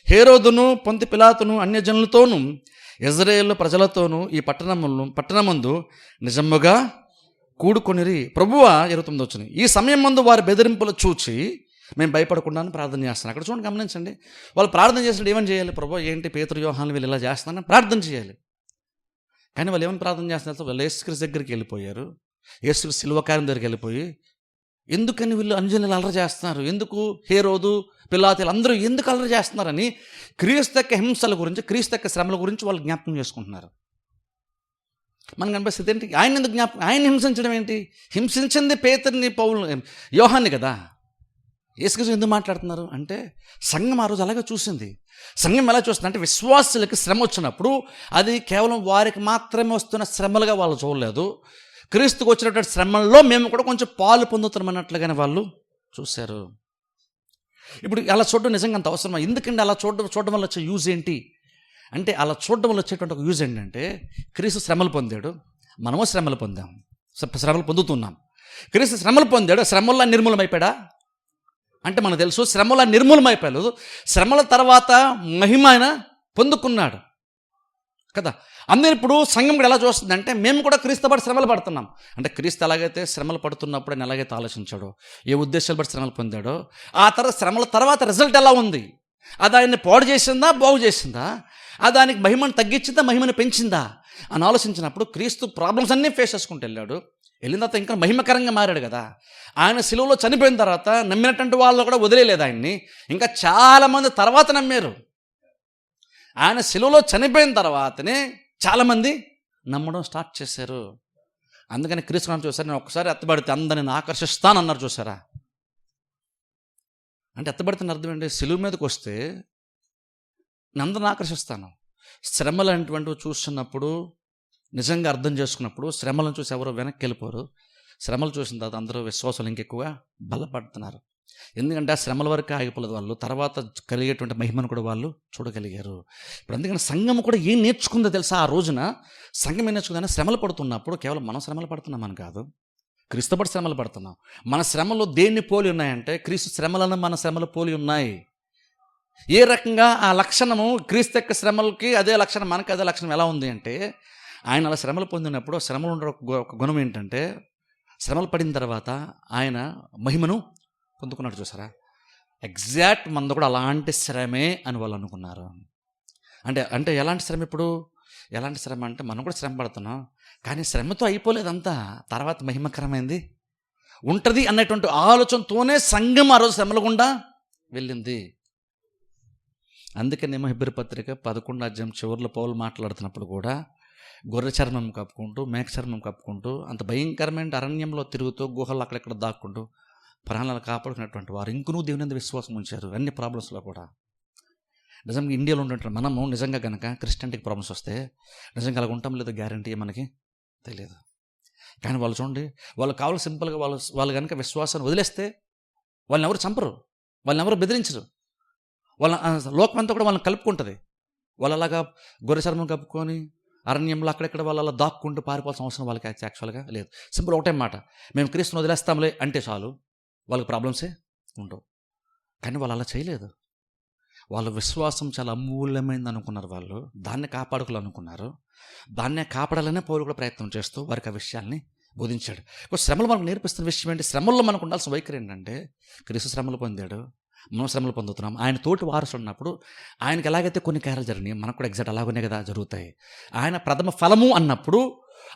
హేరోదును పొంతి పిలాతును అన్యజనులతోనూ ఇజ్రాయేలు ప్రజలతోనూ ఈ పట్టణమందు నిజముగా కూడుకొనిరి. ప్రభువా 29 వచ్చినాయి. ఈ సమయం ముందు వారి బెదిరింపులు చూచి మేము భయపడకుండా ప్రార్థన చేస్తాను. అక్కడ చూడండి, గమనించండి. వాళ్ళు ప్రార్థన చేసినప్పుడు ఏమని చేయాలి? ప్రభు ఏంటి పేతురు యోహాను వీళ్ళు ఇలా చేస్తున్నారని ప్రార్థన చేయాలి. కానీ వాళ్ళు ఏమని ప్రార్థన చేస్తున్నారు? వాళ్ళు యేసుక్రీస్తు దగ్గరికి వెళ్ళిపోయారు, యేసుక్రీస్తు శిలువ కార్యం దగ్గరికి వెళ్ళిపోయి ఎందుకని వీళ్ళు అన్యజనులు అల్లరి చేస్తున్నారు, ఎందుకు హేరోదు పిలాతీలు అందరూ ఎందుకు అల్లరి చేస్తున్నారని క్రీస్తు యొక్క హింసల గురించి, క్రీస్తు యొక్క శ్రమల గురించి వాళ్ళు జ్ఞాపకం చేసుకుంటున్నారు. మనకు అనిపిస్తుంది ఏంటి, ఆయన ఎందుకు ఆయన హింసించడం ఏంటి? హింసించింది పేతురుని పౌలు యోహాన్ని కదా. యేసుక్రీస్తు ఎందుకు మాట్లాడుతున్నారు అంటే సంఘం ఆ రోజు అలాగే చూసింది. సంఘం ఎలా చూస్తుంది అంటే విశ్వాసులకి శ్రమ వచ్చినప్పుడు అది కేవలం వారికి మాత్రమే వస్తున్న శ్రమలుగా వాళ్ళు చూడలేదు, క్రీస్తుకు వచ్చినటువంటి శ్రమల్లో మేము కూడా కొంచెం పాలు పొందుతున్నామన్నట్లుగానే వాళ్ళు చూశారు. ఇప్పుడు అలా చూడడం నిజంగా అంత అవసరమా? ఎందుకంటే అలా చూడడం వల్ల వచ్చే యూజ్ ఏంటి అంటే, అలా చూడడం వల్ల వచ్చేటువంటి ఒక యూజ్ ఏంటంటే క్రీస్తు శ్రమలు పొందాడు, మనము శ్రమలు పొందాం, శ్రమలు పొందుతున్నాం. క్రీస్తు శ్రమలు పొందాడు, శ్రమల్లో నిర్మూలమైపోయాడా అంటే మనకు తెలుసు శ్రమల నిర్మూలమైపోయాడు. శ్రమల తర్వాత మహిమ ఆయన పొందుకున్నాడు కదా. అందరూ ఇప్పుడు సంఘం కూడా ఎలా చూస్తుందంటే మేము కూడా క్రీస్తు బట్టి శ్రమలు పడుతున్నాం. అంటే క్రీస్తు ఎలాగైతే శ్రమలు పడుతున్నప్పుడు ఆయన ఎలాగైతే ఆలోచించాడో, ఏ ఉద్దేశాలు బట్టి శ్రమలు పొందాడో, ఆ తర్వాత శ్రమల తర్వాత రిజల్ట్ ఎలా ఉంది, అది ఆయన్ని పాడు చేసిందా బాగు చేసిందా, అది దానికి మహిమను తగ్గించిందా మహిమను పెంచిందా అని ఆలోచించినప్పుడు క్రీస్తు ప్రాబ్లమ్స్ అన్నీ ఫేస్ చేసుకుంటూ వెళ్ళిన తర్వాత ఇంకా మహిమకరంగా మారాడు కదా. ఆయన సిలువలో చనిపోయిన తర్వాత నమ్మినటువంటి వాళ్ళు కూడా వదిలేలేదు ఆయన్ని, ఇంకా చాలామంది తర్వాత నమ్మారు. ఆయన సిలువలో చనిపోయిన తర్వాతనే చాలామంది నమ్మడం స్టార్ట్ చేశారు. అందుకని క్రీస్తు చూసారు, నేను ఒక్కసారి ఎత్తబడితే అందరిని ఆకర్షిస్తానన్నారు. చూసారా? అంటే ఎత్తబడితే అర్థం ఏంటి? సిలువ మీదకి వస్తే నేను అందరిని ఆకర్షిస్తాను. శ్రమలు అనేటువంటివి చూస్తున్నప్పుడు, నిజంగా అర్థం చేసుకున్నప్పుడు శ్రమలను చూసి ఎవరో వెనక్కి వెళ్ళిపోరు. శ్రమలు చూసిన తర్వాత అందరూ విశ్వాసాలు ఇంకెక్కువగా బలపడుతున్నారు. ఎందుకంటే ఆ శ్రమల వరకు ఆగిపోలేదు, వాళ్ళు తర్వాత కలిగేటువంటి మహిమను కూడా వాళ్ళు చూడగలిగారు. ఇప్పుడు అందుకని సంఘం కూడా ఏం నేర్చుకుందో తెలుసా? ఆ రోజున సంఘం ఏం నేర్చుకుందని, శ్రమలు పడుతున్నప్పుడు కేవలం మనం శ్రమలు పడుతున్నామని కాదు, క్రీస్తు పడి శ్రమలు పడుతున్నాం. మన శ్రమలు దేన్ని పోలి ఉన్నాయంటే క్రీస్తు శ్రమలను మన శ్రమలు పోలి ఉన్నాయి. ఏ రకంగా ఆ లక్షణము క్రీస్తు యొక్క శ్రమలకి అదే లక్షణం, మనకి అదే లక్షణం ఎలా ఉంది అంటే, ఆయన అలా శ్రమలు పొందినప్పుడు శ్రమలు ఉండే ఒక గుణం ఏంటంటే, శ్రమలు పడిన తర్వాత ఆయన మహిమను పొందుకున్నాడు. చూసారా? ఎగ్జాక్ట్ మంద కూడా అలాంటి శ్రమే అని వాళ్ళు అనుకున్నారు. అంటే ఎలాంటి శ్రమ? ఇప్పుడు ఎలాంటి శ్రమ అంటే మనం కూడా శ్రమ పడుతున్నాం, కానీ శ్రమతో అయిపోలేదంతా, తర్వాత మహిమకరమైంది ఉంటుంది అన్నటువంటి ఆలోచనతోనే సంఘం ఆ రోజు శ్రమల గుండా వెళ్ళింది. అందుకనేమో హెబ్రీ పత్రిక 11వ అధ్యాయం చివరిలో పౌలు మాట్లాడుతున్నప్పుడు కూడా గొర్రె చర్మం కప్పుకుంటూ, మేక చర్మం కప్పుకుంటూ, అంత భయంకరమైన అరణ్యంలో తిరుగుతూ, గుహలు అక్కడెక్కడ దాక్కుంటూ ప్రాణాలు కాపాడుకున్నటువంటి వారు ఇంకనూ దేవుని మీద విశ్వాసం ఉంచారు అన్ని ప్రాబ్లమ్స్లో కూడా. నిజంగా ఇండియాలో ఉన్నటువంటి మనము నిజంగా కనుక క్రిస్టియానిటీకి ప్రాబ్లమ్స్ వస్తే నిజంగా అలా ఉంటాం లేదో గ్యారంటీ మనకి తెలియదు. కానీ వాళ్ళు చూడండి, వాళ్ళు కావాలి సింపుల్గా వాళ్ళు కనుక విశ్వాసాన్ని వదిలేస్తే వాళ్ళని ఎవరు చంపరు, వాళ్ళని ఎవరు బెదిరించరు, వాళ్ళ లోకమంతా కూడా వాళ్ళని కలుపుకుంటుంది. వాళ్ళు అలాగా గొర్రె చర్మం కప్పుకొని అరణ్యంలో అక్కడెక్కడ వాళ్ళు అలా దాక్కుంటూ పారిపోవాల్సిన అవసరం వాళ్ళకి యాక్చువల్గా లేదు. సింపుల్ ఒకటే మాట, మేము క్రీస్తుని వదిలేస్తాంలే అంటే చాలు, వాళ్ళకి ప్రాబ్లమ్సే ఉండవు. కానీ వాళ్ళు అలా చేయలేదు. వాళ్ళ విశ్వాసం చాలా అమూల్యమైంది అనుకున్నారు. వాళ్ళు దాన్ని కాపాడుకోవాలనుకున్నారు. దాన్నే కాపాడాలనే పౌలు కూడా ప్రయత్నం చేస్తూ వారికి ఆ విషయాల్ని బోధించాడు. శ్రమలు మనకు నేర్పిస్తున్న విషయం ఏంటి? శ్రమల్లో మనకు ఉండాల్సిన వైఖరి ఏంటంటే, క్రీస్తు శ్రమలు పొందాడు, మనం శ్రమలు పొందుతున్నాం. ఆయన తోటి వారసులు ఉన్నప్పుడు ఆయనకి ఎలాగైతే కొన్ని కార్యాలు జరిగినాయి, మనకు కూడా ఎగ్జాక్ట్ అలాగనే కదా జరుగుతాయి. ఆయన ప్రథమ ఫలము అన్నప్పుడు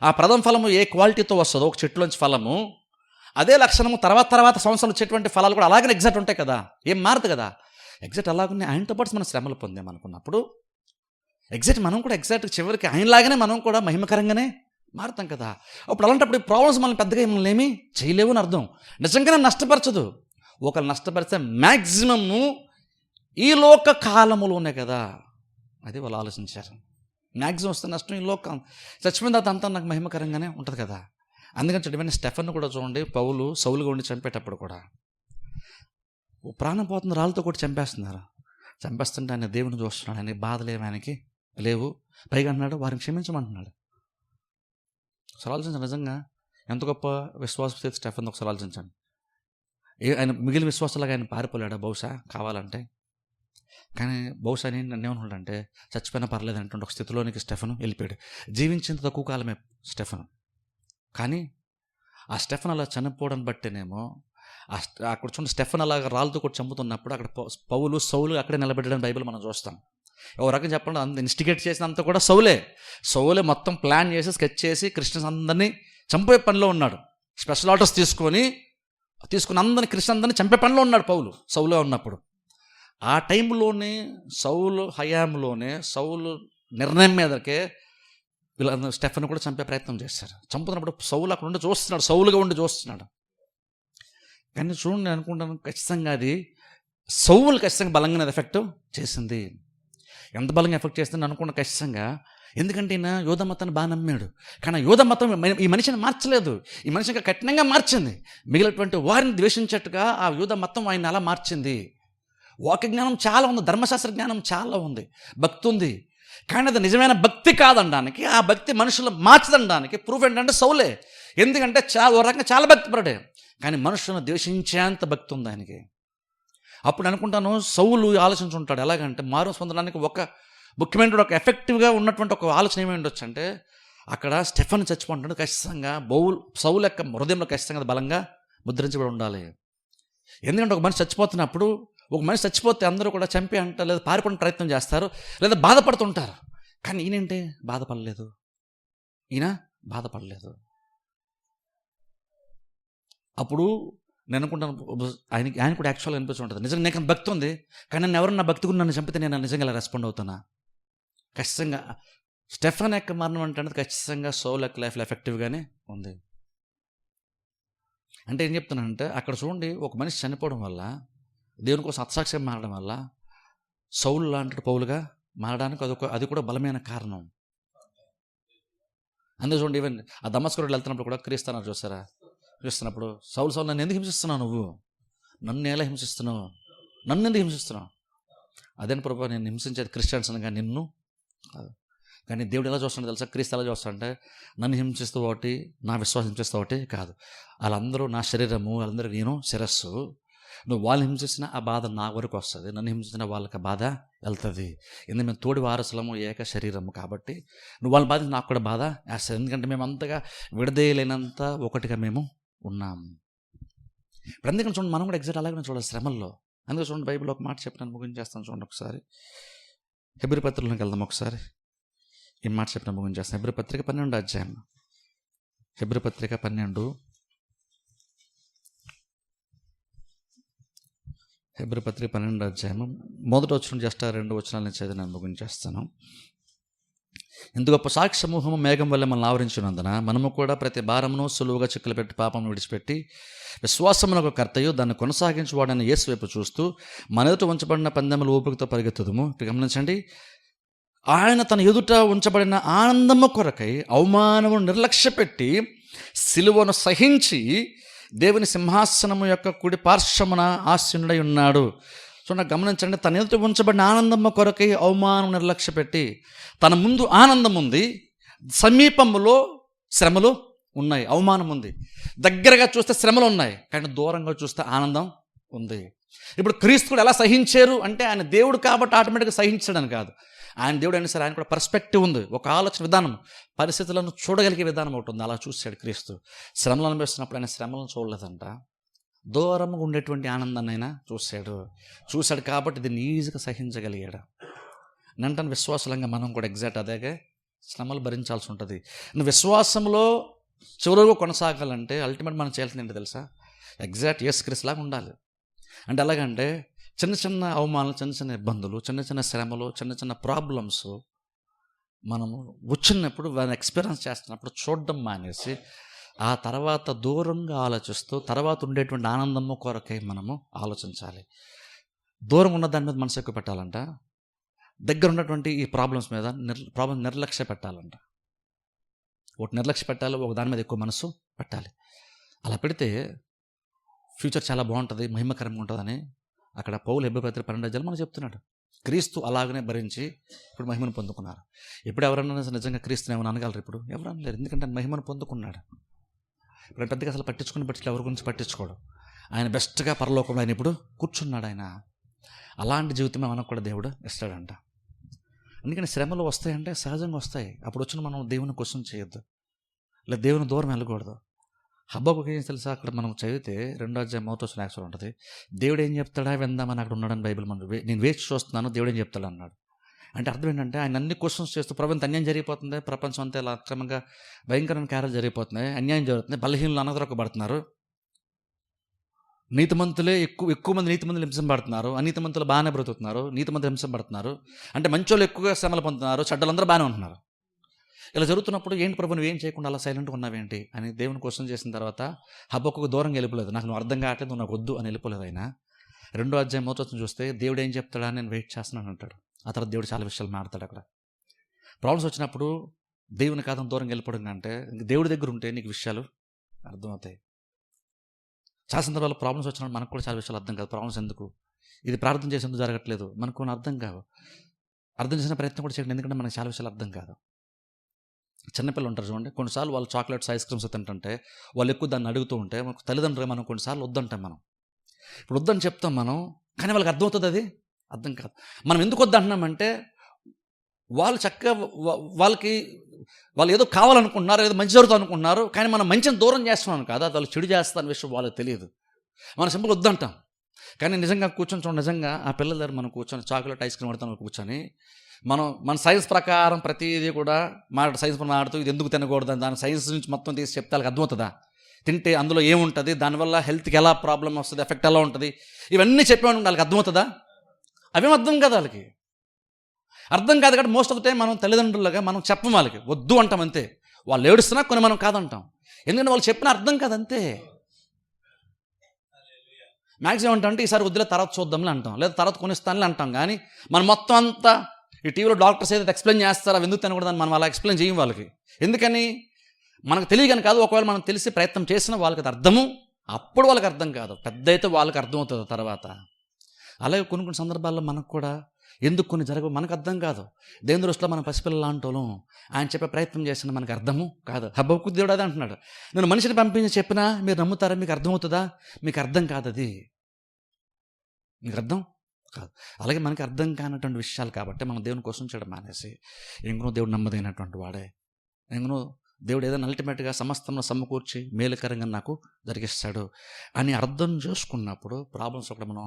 ఆ ప్రథమ ఫలము ఏ క్వాలిటీతో వస్తుందో, ఒక చెట్టులోంచి ఫలము, అదే లక్షణము తర్వాత సంవత్సరాలు వచ్చేటువంటి ఫలాలు కూడా అలాగనే ఎగ్జాక్ట్ ఉంటాయి కదా, ఏం మారదు కదా. ఎగ్జాక్ట్ అలాగనే ఆయనతో పాటు మనం శ్రమలు పొందామనుకున్నప్పుడు ఎగ్జాక్ట్ మనం కూడా ఎగ్జాక్ట్ చివరికి ఆయనలాగానే మనం కూడా మహిమకరంగానే మారుతాం కదా. అప్పుడు అలాంటప్పుడు ఈ ప్రాబ్లమ్స్ మనం పెద్దగా మనల్ని ఏమీ చేయలేవు అని అర్థం. నిజంగానే నష్టపరచదు. ఒకరు నష్టపరిస్తే మ్యాక్సిమము ఈ లోక కాలములోనే కదా, అది వాళ్ళు ఆలోచించారు. మ్యాక్సిమం వస్తే నష్టం ఈ లోకం, చచ్చిపోయిన తర్వాత అంతా నాకు మహిమకరంగానే ఉంటుంది కదా. అందుకని చెప్పిన స్టెఫన్ కూడా చూడండి, పౌలు సౌలుగా ఉండి చంపేటప్పుడు కూడా ప్రాణం పోతుంది, రాళ్ళతో కూడా చంపేస్తుంటే ఆయన దేవుని చూస్తున్నాడు. ఆయన బాధలేవు, ఆయనకి లేవు. పైగా అన్నాడు వారిని క్షమించమంటున్నాడు. ఒకసారి ఆలోచించండి, నిజంగా ఎంత గొప్ప విశ్వాస స్టెఫన్ ఒకసారి ఆలోచించండి. ఆయన మిగిలిన విశ్వాసాలుగా ఆయన పారిపోలేడా బహుశా కావాలంటే? కానీ బహుశా నేను ఏమనుకుంటానంటే చచ్చిపోయినా పర్లేదు అంటుండే ఒక స్థితిలోనికి స్టెఫన్ వెళ్ళిపోయాడు. జీవించేంత తక్కువ కాలమే స్టెఫన్. కానీ ఆ స్టెఫన్ అలా చనిపోవడం బట్టేనేమో అక్కడ చూడండి, స్టెఫన్ అలాగా రాళ్ళతో కూడా చంపుతున్నప్పుడు అక్కడ పౌలు సౌలు అక్కడే నిలబెట్టడం బైబిల్ మనం చూస్తాం. ఒక రకం చెప్పండి, అంత ఇన్స్టిగేట్ చేసినంత కూడా సౌలే మొత్తం ప్లాన్ చేసి స్కెచ్ చేసి క్రిస్టియన్స్ అందరినీ చంపే పనిలో ఉన్నాడు. స్పెషల్ ఆర్డర్స్ తీసుకుని అందరినీ క్రిస్టియన్ అందరినీ చంపే పనిలో ఉన్నాడు పౌలు సౌలుగా ఉన్నప్పుడు. ఆ టైంలోనే సౌలు హయాంలోనే సౌలు నిర్ణయం మీదకే వీళ్ళ స్టెఫన్ కూడా చంపే ప్రయత్నం చేశారు. చంపుతున్నప్పుడు సౌలు అక్కడ ఉండి చూస్తున్నాడు, సౌలుగా ఉండి చూస్తున్నాడు. కానీ చూడండి, నేను అనుకుంటాను ఖచ్చితంగా అది సౌలు ఖచ్చితంగా బలంగా ఎఫెక్ట్ చేసింది. ఎంత బలంగా ఎఫెక్ట్ చేస్తుంది అనుకున్న ఖచ్చితంగా. ఎందుకంటే ఈయన యూద మతాన్ని బాగా నమ్మాడు. కానీ యూద మతం ఈ మనిషిని మార్చలేదు, ఈ మనిషి ఇంకా కఠినంగా మార్చింది. మిగిలినటువంటి వారిని ద్వేషించేట్టుగా ఆ యూద మతం ఆయన అలా మార్చింది. వాక్య జ్ఞానం చాలా ఉంది, ధర్మశాస్త్ర జ్ఞానం చాలా ఉంది, భక్తి ఉంది. కానీ అది నిజమైన భక్తి కాదనడానికి, ఆ భక్తి మనుషులు మార్చదనడానికి ప్రూఫ్ ఏంటంటే సౌలే. ఎందుకంటే ఓ రకంగా చాలా భక్తిపరుడే, కానీ మనుషులను ద్వేషించేంత భక్తి ఉంది ఆయనకి. అప్పుడు అనుకుంటాను సౌలు ఆలోచించుంటాడు ఎలాగంటే మారు పొందడానికి ఒక ముఖ్యమైన ఒక ఎఫెక్టివ్గా ఉన్నటువంటి ఒక ఆలోచన ఏమై ఉండొచ్చు అంటే అక్కడ స్టెఫన్ చచ్చిపోంటాడు. ఖచ్చితంగా సౌలు యొక్క హృదయంలో ఖచ్చితంగా బలంగా ముద్రించబడి ఉండాలి. ఎందుకంటే ఒక మనిషి చచ్చిపోతున్నప్పుడు, ఒక మనిషి చచ్చిపోతే అందరూ కూడా చంపి అంటారు, లేదా పారిపోవడానికి ప్రయత్నం చేస్తారు, లేదా బాధపడుతుంటారు. కానీ ఈయనంటే బాధపడలేదు. అప్పుడు నేను అనుకుంటాను ఆయన కూడా యాక్చువల్గా అనిపిస్తూ ఉంటుంది, నిజంగా నీకు భక్తి ఉంది, కానీ నన్ను ఎవరన్నా భక్తి గురించి నన్ను చంపితే నేను నిజంగా ఇలా రెస్పాండ్ అవుతానా? ఖచ్చితంగా స్టెఫన్ యొక్క మరణం అంటే ఖచ్చితంగా సౌలు యొక్క లైఫ్లో ఎఫెక్టివ్గానే ఉంది. అంటే ఏం చెప్తున్నానంటే అక్కడ చూడండి, ఒక మనిషి చనిపోవడం వల్ల, దేవుని కోసం అత్సాక్షిగా మారడం వల్ల సౌలు లాంటి పౌలుగా మారడానికి అది కూడా బలమైన కారణం. అందుకే చూడండి, ఈవెన్ ఆ దమస్కు రోడ్డు వెళ్తున్నప్పుడు కూడా క్రీస్తున్నారు చూస్తారా, చూస్తున్నప్పుడు సౌలు నన్ను ఎందుకు హింసిస్తున్నావు, నువ్వు నన్ను ఎలా హింసిస్తున్నావు, నన్ను ఎందుకు హింసిస్తున్నావు? అదేనా ప్రభు, నేను హింసించేది క్రిస్టియన్స్ అనగా నిన్ను కాదు. కానీ దేవుడు ఎలా చూస్తాడో తెలుసా, క్రీస్తు ఎలా చూస్తాడంటే నన్ను హింసిస్తూ ఒకటి, నా విశ్వాసం హింసిస్తూ ఒకటి కాదు. వాళ్ళందరూ నా శరీరము, వాళ్ళందరూ నేను శిరస్సు. నువ్వు వాళ్ళని హింసిస్తున్న ఆ బాధ నా వరకు వస్తుంది, నన్ను హింసించిన వాళ్ళకి బాధ వెళ్తుంది. ఎందుకంటే మేము తోడి వారసులము, ఏక శరీరము. కాబట్టి నువ్వు వాళ్ళ బాధ నాకు కూడా బాధ వేస్తుంది. ఎందుకంటే మేము అంతగా విడదీయలేనంత ఒకటిగా మేము ఉన్నాం. ఇప్పుడు అందుకని చూడండి, మనం కూడా ఎగ్జాక్ట్ అలాగే చూడాలి శ్రమల్లో. అందుకే చూడండి, బైబిల్ ఒక మాట చెప్పినాను, ముగించేస్తాను చూడండి ఒకసారి. హెబ్రీ పత్రికలోకి వెళ్దాం ఒకసారి. ఈ మాట చెప్పిన ముగించేస్తాను. హెబ్రీ పత్రిక 12వ అధ్యాయం. హెబ్రీ పత్రిక 12, హెబ్రీ పత్రిక 12వ అధ్యాయం మొదటి వచనం జస్ట్ 2 వచనాలను చదివి నేను ముగించేస్తాను. ఇంత గొప్ప సాక్షి సమూహము మేఘం వల్ల మనల్ని ఆవరించినందున మనము కూడా ప్రతి భారమును సులువుగా చిక్కులు పెట్టి పాపం విడిచిపెట్టి విశ్వాసమునకు కర్తయు దాన్ని కొనసాగించువాడని యేసు వైపు చూస్తూ మన ఎదుట ఉంచబడిన పందెముల ఓపికతో పరిగెత్తుదుము. గమనించండి, ఆయన తన ఎదుట ఉంచబడిన ఆనందము కొరకై అవమానమును నిర్లక్ష్యపెట్టి సిలువను సహించి దేవుని సింహాసనము యొక్క కుడి పార్శ్వమున ఆసీనుడై ఉన్నాడు. చూడండి, గమనించండి, తన ఎదుట ఉంచబడిన ఆనందము కొరకై అవమానం నిర్లక్ష్యపెట్టి, తన ముందు ఆనందం ఉంది, సమీపములో శ్రమలు ఉన్నాయి, అవమానం ఉంది. దగ్గరగా చూస్తే శ్రమలు ఉన్నాయి, కానీ దూరంగా చూస్తే ఆనందం ఉంది. ఇప్పుడు క్రీస్తు కూడా ఎలా సహించారు అంటే ఆయన దేవుడు కాబట్టి ఆటోమేటిక్గా సహించడని కాదు. ఆయన దేవుడు అయినా సరే ఆయన కూడా పర్స్పెక్టివ్ ఉంది, ఒక ఆలోచన విధానం, పరిస్థితులను చూడగలిగే విధానం ఒకటి ఉంది. అలా చూశాడు క్రీస్తు. శ్రమలు అనిపిస్తున్నప్పుడు ఆయన శ్రమలను చూడలేదంట, దూరంగా ఉండేటువంటి ఆనందాన్ని అయినా చూశాడు కాబట్టి దీన్ని ఈజీగా సహించగలిగాడు. నంటని విశ్వాసంగా మనం కూడా ఎగ్జాక్ట్ అదేగా శ్రమలు భరించాల్సి ఉంటుంది. విశ్వాసంలో చివరిగా కొనసాగాలంటే అల్టిమేట్ మనం చేయాల్సింది ఏంటో తెలుసా? ఎగ్జాక్ట్ యేసుక్రీస్తు లాగా ఉండాలి. అంటే ఎలాగంటే చిన్న చిన్న అవమానాలు, చిన్న చిన్న ఇబ్బందులు, చిన్న చిన్న శ్రమలు, చిన్న చిన్న ప్రాబ్లమ్స్ మనము వచ్చినప్పుడు వారిని ఎక్స్పీరియన్స్ చేస్తున్నప్పుడు చూడడం మానేసి ఆ తర్వాత దూరంగా ఆలోచిస్తూ తర్వాత ఉండేటువంటి ఆనందము కొరకై మనము ఆలోచించాలి. దూరంగా ఉన్న దాని మీద మనసు ఎక్కువ పెట్టాలంట. దగ్గర ఉన్నటువంటి ఈ ప్రాబ్లమ్స్ మీద ప్రాబ్లం నిర్లక్ష్య పెట్టాలంట. ఒకటి నిర్లక్ష్య పెట్టాలి, ఒక దాని మీద ఎక్కువ మనసు పెట్టాలి. అలా పెడితే ఫ్యూచర్ చాలా బాగుంటుంది, మహిమకరంగా ఉంటుందని అక్కడ పౌలు హెబ్రీ 12 మనకు చెప్తున్నాడు. క్రీస్తు అలాగనే భరించి ఇప్పుడు మహిమను పొందుకున్నారు. ఇప్పుడు ఎవరన్నా నిజంగా క్రీస్తుని ఏమైనా అనగలరు? ఇప్పుడు ఎవరు అనలేరు. ఎందుకంటే ఆయన మహిమను పొందుకున్నాడు. ఇప్పుడు ఆయన పెద్దగా అసలు పట్టించుకుని ఎవరి గురించి పట్టించుకోడు. ఆయన బెస్ట్గా పరలోకంలో ఆయన ఇప్పుడు కూర్చున్నాడు. ఆయన అలాంటి జీవితమే మనకు కూడా దేవుడు ఇస్తాడంట. అందుకని శ్రమలు వస్తాయంటే సహజంగా వస్తాయి. అప్పుడు వచ్చిన మనం దేవుని క్వశ్చన్ చేయొద్దు, లేదా దేవుని దూరం వెళ్ళకూడదు. హబక్కుకి ఏం తెలుసా? అక్కడ మనం చదివితే 2వ అధ్యాయం 1వ వచనం ఉంటుంది. దేవుడు ఏం చెప్తాడా విందామని అక్కడ ఉన్నాడని బైబిల్ నేను వేచి చూస్తున్నాను, దేవుడు ఏం చెప్తాడు అన్నాడు. అంటే అర్థం ఏంటంటే ఆయన అన్ని క్వశ్చన్స్ చేస్తూ ప్రభుత్వం అన్యాయం జరిగిపోతుంది, ప్రపంచం అంతా ఇలా అక్రమంగా భయంకరమైన కార్యాలు జరిగిపోతున్నాయి, అన్యాయం జరుగుతుంది, బలహీనలు అనదొరకబడుతున్నారు, నీతిమంతులే ఎక్కువ మంది నీతిమంతులు హింసింపబడుతున్నారు, అనీతిమంతులు బాగానే బ్రతుకుతున్నారు, నీతిమంతులు హింసింపబడుతున్నారు, అంటే మంచోళ్ళు ఎక్కువగా శ్రమలు పొందుతున్నారు, చెడ్డలందరూ బాగానే ఉంటున్నారు. ఇలా జరుగుతున్నప్పుడు ఏంటి ప్రభు నువ్వు ఏం చేయకుండా అలా సైలెంట్గా ఉన్నావేంటి అని దేవుని క్వశ్చన్ చేసిన తర్వాత హబక్కుకు దూరంగా వెళ్ళిపోలేదు. నాకు నువ్వు అర్థం కావట్లేదు, నువ్వు నాకు వద్దు అని వెళ్ళిపోలేదు. ఆయన 2వ అధ్యాయం 1వ వచనం చూస్తే దేవుడు ఏం చెప్తాడా నేను వెయిట్ చేస్తున్నాను అంటాడు. ఆ తర్వాత దేవుడు చాలా విషయాలు మాట్లాడతాడు. అక్కడ ప్రాబ్లమ్స్ వచ్చినప్పుడు దేవుని కాదని దూరంగా వెళ్ళిపోవడం అంటే దేవుడి దగ్గర ఉంటే నీకు విషయాలు అర్థమవుతాయి. చాలా సందర్భాల్లో ప్రాబ్లమ్స్ వచ్చినప్పుడు మనకు కూడా చాలా విషయాలు అర్థం కాదు. ప్రాబ్లమ్స్ ఎందుకు, ఇది ప్రార్థన చేసేందుకు జరగట్లేదు, మనకు కొన్ని అర్థం కావు. అర్థం చేసిన ప్రయత్నం కూడా చేయండి, ఎందుకంటే మనకు చాలా విషయాలు అర్థం కాదు. చిన్నపిల్లలు ఉంటారు చూడండి, కొన్నిసార్లు వాళ్ళు చాక్లెట్స్ ఐస్ క్రీమ్స్ తింటుంటే వాళ్ళు ఎక్కువ దాన్ని అడుగుతూ ఉంటే మనకు తల్లిదండ్రులు మనం కొన్నిసార్లు వద్దంటాం. మనం ఇప్పుడు వద్దని చెప్తాం మనం, కానీ వాళ్ళకి అర్థమవుతుంది, అది అర్థం కాదు. మనం ఎందుకు వద్దంటున్నామంటే వాళ్ళు చక్కగా వాళ్ళు ఏదో కావాలనుకుంటున్నారు, ఏదో మంచి జరుగుతుంది అనుకుంటున్నారు, కానీ మనం మంచిని దూరం చేస్తున్నాం కాదు, అది వాళ్ళు చెడు చేస్తారనే విషయం వాళ్ళకి తెలియదు. మనం సింపుల్ వద్దంటాం. కానీ నిజంగా కూర్చొని చూడండి, నిజంగా ఆ పిల్లల దగ్గర మనం కూర్చొని చాక్లెట్ ఐస్ క్రీమ్ పడతాం కూర్చొని మన సైన్స్ ప్రకారం ప్రతిదీ కూడా సైన్స్ మాట్లాడుతూ ఇది ఎందుకు తినకూడదు దాని సైన్స్ నుంచి మొత్తం తీసి చెప్తే వాళ్ళకి అర్థమవుతుందా? తింటే అందులో ఏముంటుంది, దానివల్ల హెల్త్కి ఎలా ప్రాబ్లం వస్తుంది, ఎఫెక్ట్ ఎలా ఉంటుంది, ఇవన్నీ చెప్పేవాడు వాళ్ళకి అర్థమవుతుందా? అవేం అర్థం కాదు వాళ్ళకి. అర్థం కాదు కాబట్టి మోస్ట్ ఆఫ్ ద టైం మనం తల్లిదండ్రులుగా మనం చెప్పం, వాళ్ళకి వద్దు అంటాం అంతే. వాళ్ళు ఏడుస్తున్నా కొన్ని మనం కాదంటాం, ఎందుకంటే వాళ్ళు చెప్పిన అర్థం కాదంతే. మ్యాక్సిమం ఏంటంటే ఈసారి వద్దులే తర్వాత చూద్దాంలే అంటాం, లేదా తర్వాత కొనిస్తానులే అంటాం. కానీ మనం మొత్తం అంతా ఈ టీవీలో డాక్టర్స్ ఏదైతే ఎక్స్ప్లెయిన్ చేస్తారో అవి ఎందుకు తినకూడదని మనం అలా ఎక్స్ప్లెయిన్ చేయం వాళ్ళకి. ఎందుకని మనకు తెలియని కాదు, ఒకవేళ మనం తెలిసి ప్రయత్నం చేసినా వాళ్ళకి అది అర్థము అప్పుడు వాళ్ళకి అర్థం కాదు, పెద్ద అయితే వాళ్ళకి అర్థమవుతుంది తర్వాత. అలాగే కొన్ని సందర్భాల్లో మనకు కూడా ఎందుకు కొన్ని జరగవు మనకు అర్థం కాదు. దేవుని దృష్టిలో మనం పసిపిల్లలు లాంటోళ్ళం, ఆయన చెప్పే ప్రయత్నం చేసినా మనకు అర్థము కాదు. హబక్కు దేవుడు అదే అంటున్నాడు, నేను మనిషిని పంపించి చెప్పినా మీరు నమ్ముతారా, మీకు అర్థమవుతుందా? మీకు అర్థం కాదు, అది మీకు అర్థం కాదు. అలాగే మనకి అర్థం కానటువంటి విషయాలు కాబట్టి మనం దేవుని కోసం చేయడం మానేసి ఇంకనో దేవుడు నమ్మదైనటువంటి వాడే, ఇంకనో దేవుడు ఏదైనా అల్టిమేట్గా సమస్తంలో సమకూర్చి మేలుకరంగా నాకు జరిగిస్తాడు అని అర్థం చేసుకున్నప్పుడు ప్రాబ్లమ్స్ ఒకటి మనం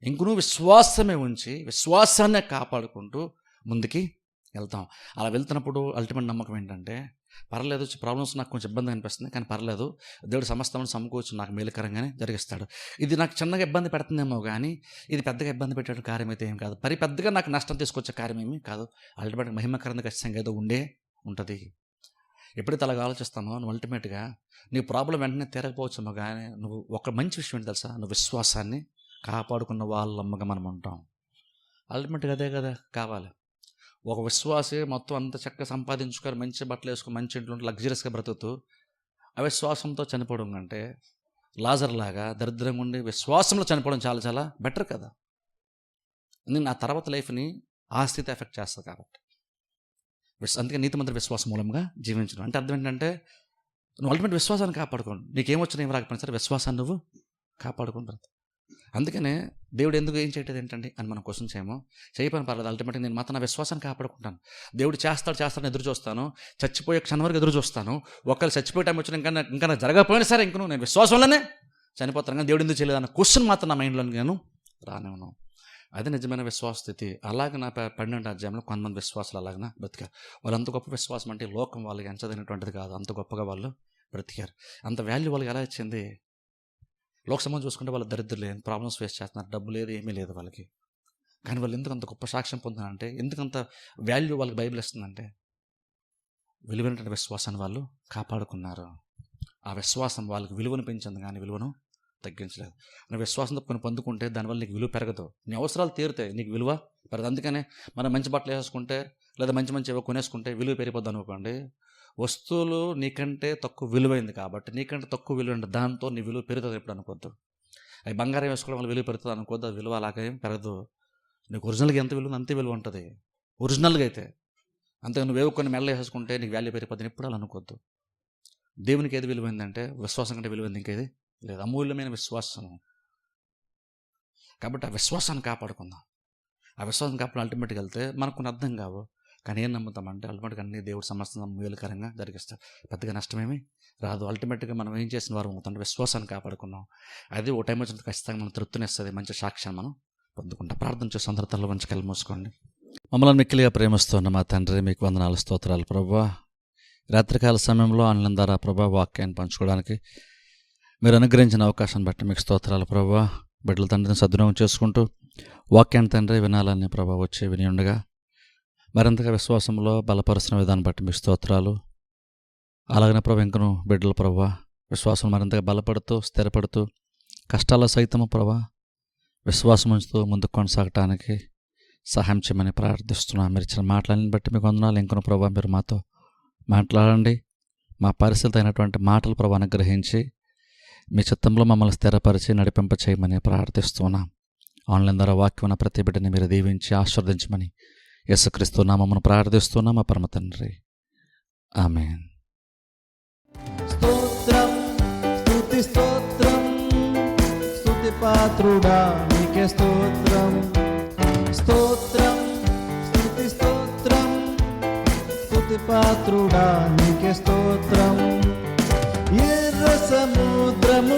ఇంకనూ విశ్వాసమే ఉంచి విశ్వాసాన్నే కాపాడుకుంటూ ముందుకి వెళ్తాం. అలా వెళ్తున్నప్పుడు అల్టిమేట్ నమ్మకం ఏంటంటే పర్లేదు, ప్రాబ్లమ్స్ నాకు కొంచెం ఇబ్బంది అనిపిస్తుంది, కానీ పర్లేదు, దేవుడు సమస్తమైన సమకూర్చి నాకు మేలుకరంగానే జరిగిస్తాడు. ఇది నాకు చిన్నగా ఇబ్బంది పెడుతుందేమో కానీ ఇది పెద్దగా ఇబ్బంది పెట్టే కార్యం అయితే ఏం కాదు, పెద్దగా నాకు నష్టం తీసుకొచ్చే కార్యం ఏమీ కాదు, అల్టిమేట్గా మహిమకరంగా ఖచ్చితంగా ఏదో ఉంటుంది. ఎప్పుడైతే అలాగ ఆలోచిస్తామో నువ్వు అల్టిమేట్గా నీ ప్రాబ్లం వెంటనే తీరకపోవచ్చేమో, కానీ నువ్వు ఒక మంచి విషయం ఏంటి తెలుసా, నువ్వు విశ్వాసాన్ని కాపాడుకున్న వాళ్ళమ్మగా మనం ఉంటాం. అల్టిమేట్గా అదే కదా కావాలి. ఒక విశ్వాసే మొత్తం అంత చక్కగా సంపాదించుకొని మంచి బట్టలు వేసుకొని మంచి ఇంట్లో లగ్జరీస్గా బ్రతుకుతూ అవిశ్వాసంతో చనిపోవడం కంటే లాజర్ లాగా దరిద్రంగా ఉండి విశ్వాసంలో చనిపోవడం చాలా చాలా బెటర్ కదా. నేను నా తర్వాత లైఫ్ని ఆ స్థితి ఎఫెక్ట్ చేస్తుంది కాబట్టి అందుకే నీతిమంతుల విశ్వాసం మూలంగా జీవించడం అంటే అర్థం ఏంటంటే నువ్వు అల్టిమేట్ విశ్వాసాన్ని కాపాడుకోండి, నీకేమొచ్చినా ఏం రాకపోయినా సరే విశ్వాసాన్ని నువ్వు కాపాడుకుంటారు. అందుకనే దేవుడు ఎందుకు ఏం చేయటది ఏంటండి అని మనం క్వశ్చన్ చేయపని పర్లేదు, అల్టిమేట్గా నేను మాత్రం నా విశ్వాసాన్ని కాపాడుకుంటాను. దేవుడు చేస్తాను ఎదురు చూస్తాను, చచ్చిపోయే క్షణం వరకు ఎదురు చూస్తాను. ఒకళ్ళు చచ్చిపోయే టైం వచ్చిన ఇంకా నాకు జరగకపోయినా సరే ఇంకను నేను విశ్వాసంలోనే చనిపోతాను, కానీ దేవుడు ఎందుకు చేయలేదు అన్న క్వశ్చన్ మాత్రం నా మైండ్లో నేను రానివ్వను. అది నిజమైన విశ్వాస స్థితి. అలాగే నా 12వ అధ్యాయంలో కొంతమంది విశ్వాసాలు అలాగనా బ్రతికారు. వాళ్ళు అంత గొప్ప విశ్వాసం అంటే లోకం వాళ్ళకి ఎంచదైనటువంటిది కాదు, అంత గొప్పగా వాళ్ళు బ్రతికారు. అంత వాల్యూ వాళ్ళకి ఎలా వచ్చింది? లోక సమాజం చూసుకుంటే వాళ్ళు దరిద్రులు, ప్రాబ్లమ్స్ ఫేస్ చేస్తున్నారు, డబ్బు లేదు, ఏమీ లేదు వాళ్ళకి. కానీ వాళ్ళు ఎందుకు అంత గొప్ప సాక్ష్యం పొందుతున్నారంటే, ఎందుకంత వాల్యూ వాళ్ళకి బైబిల్ ఇస్తుందంటే, విలువైనటువంటి విశ్వాసాన్ని వాళ్ళు కాపాడుకున్నారు. ఆ విశ్వాసం వాళ్ళకి విలువను పెంచింది కానీ విలువను తగ్గించలేదు. నువ్వు విశ్వాసం తప్పుకొని పొందుకుంటే దానివల్ల నీకు విలువ పెరగదు, నీ అవసరాలు తీరుతాయి, నీకు విలువ పెరగదు. అందుకనే మనం మంచి బట్టలు వేసుకుంటే లేదా మంచి మంచి ఏవో కొనేసుకుంటే విలువ పెరిగిపోద్ది అనుకోండి. వస్తువులు నీకంటే తక్కువ విలువైంది కాబట్టి, నీకంటే తక్కువ విలువైంది దాంతో నీ విలువ పెరుగుతుంది ఎప్పుడు అనుకోద్దు. అవి బంగారం వేసుకోవడం వల్ల విలువ పెరుగుతుంది అనుకోద్దు, అది విలువ అలాగే పెరగదు. నీకు ఒరిజినల్గా ఎంత విలువ అంతే విలువ ఉంటుంది ఒరిజినల్గా అయితే. అంతే నువ్వేవో కొన్ని మెడలు వేసుకుంటే నీకు వాల్యూ పెరిగిపోతుంది ఎప్పుడు అలా అనుకోద్దు. దేవునికి ఏది విలువైందంటే విశ్వాసం కంటే విలువైంది ఇంకేది లేదు, అమూల్యమైన విశ్వాసం. కాబట్టి ఆ విశ్వాసాన్ని కాపాడుకుందాం. ఆ విశ్వాసం కాపాడు అల్టిమేట్గా వెళ్తే మనకు కొన్ని అర్థం కావు, కానీ ఏం నమ్ముతామంటే అల్టిమేట్గా అన్ని దేవుడు సమస్తం మేలుకరంగా జరిగిస్తాడు, పెద్దగా నష్టమేమి రాదు. అల్టిమేట్గా మనం ఏం చేసిన వారు అవుతాం, విశ్వాసాన్ని కాపాడుకున్నాం. అది ఓ టైం వచ్చిన ఖచ్చితంగా మనం తృప్తినిస్తుంది, మంచి సాక్ష్యాన్ని మనం పొందుకుంటాం. ప్రార్థన చేసి అందరి తల వంచి కళ్ళు మూసుకోండి. మమ్మల్ని మిక్కిలిగా ప్రేమిస్తున్న మా తండ్రి, మీకు వందనాలు స్తోత్రాలు ప్రభువా. రాత్రికాల సమయంలో ఆన్లైన్ ద్వారా ప్రభా వాక్యాన్ని పంచుకోవడానికి మీరు అనుగ్రహించిన అవకాశాన్ని బట్టి మీకు స్తోత్రాలు ప్రభువా. బిడ్డల తండ్రిని సద్వినియోగం చేసుకుంటూ వాక్యాన్ని తండ్రి వినాలని ప్రభా వచ్చి విని ఉండగా మరింతగా విశ్వాసంలో బలపరుస్తున్న విధానం బట్టి మీకు స్తోత్రాలు. అలాగనే ప్రభు ఇంకను బిడ్డల ప్రభా విశ్వాసం మరింతగా బలపడుతూ స్థిరపడుతూ కష్టాల సైతము ప్రభా విశ్వాసం ఉంచుతూ ముందుకు కొనసాగటానికి సహాయం చేయమని ప్రార్థిస్తున్నాను. మీరు ఇచ్చిన మాటలని బట్టి మీకు వందనాలు. ఇంకను ప్రభా మీరు మాతో మాట్లాడండి, మా పరిస్థితి అయినటువంటి మాటలు ప్రభు అనుగ్రహించి మీ చిత్తంలో మమ్మల్ని స్థిరపరిచి నడిపింప చేయమని ప్రార్థిస్తున్నాం. ఆన్లైన్ ద్వారా వాక్యం ప్రతి బిడ్డని మీరు దీవించి ఆశీర్వదించమని యేసుక్రీస్తు నామమున ప్రార్థిస్తున్నాం మా పరమ తండ్రి, ఆమేన్. స్తోత్రం స్తుతి స్తోత్రం స్తుతి పాత్రుడా నీకే స్తోత్రం. స్తోత్రం స్తుతి స్తోత్రం స్తుతి పాత్రుడా నీకే స్తోత్రం. ఎర్ర సముద్రము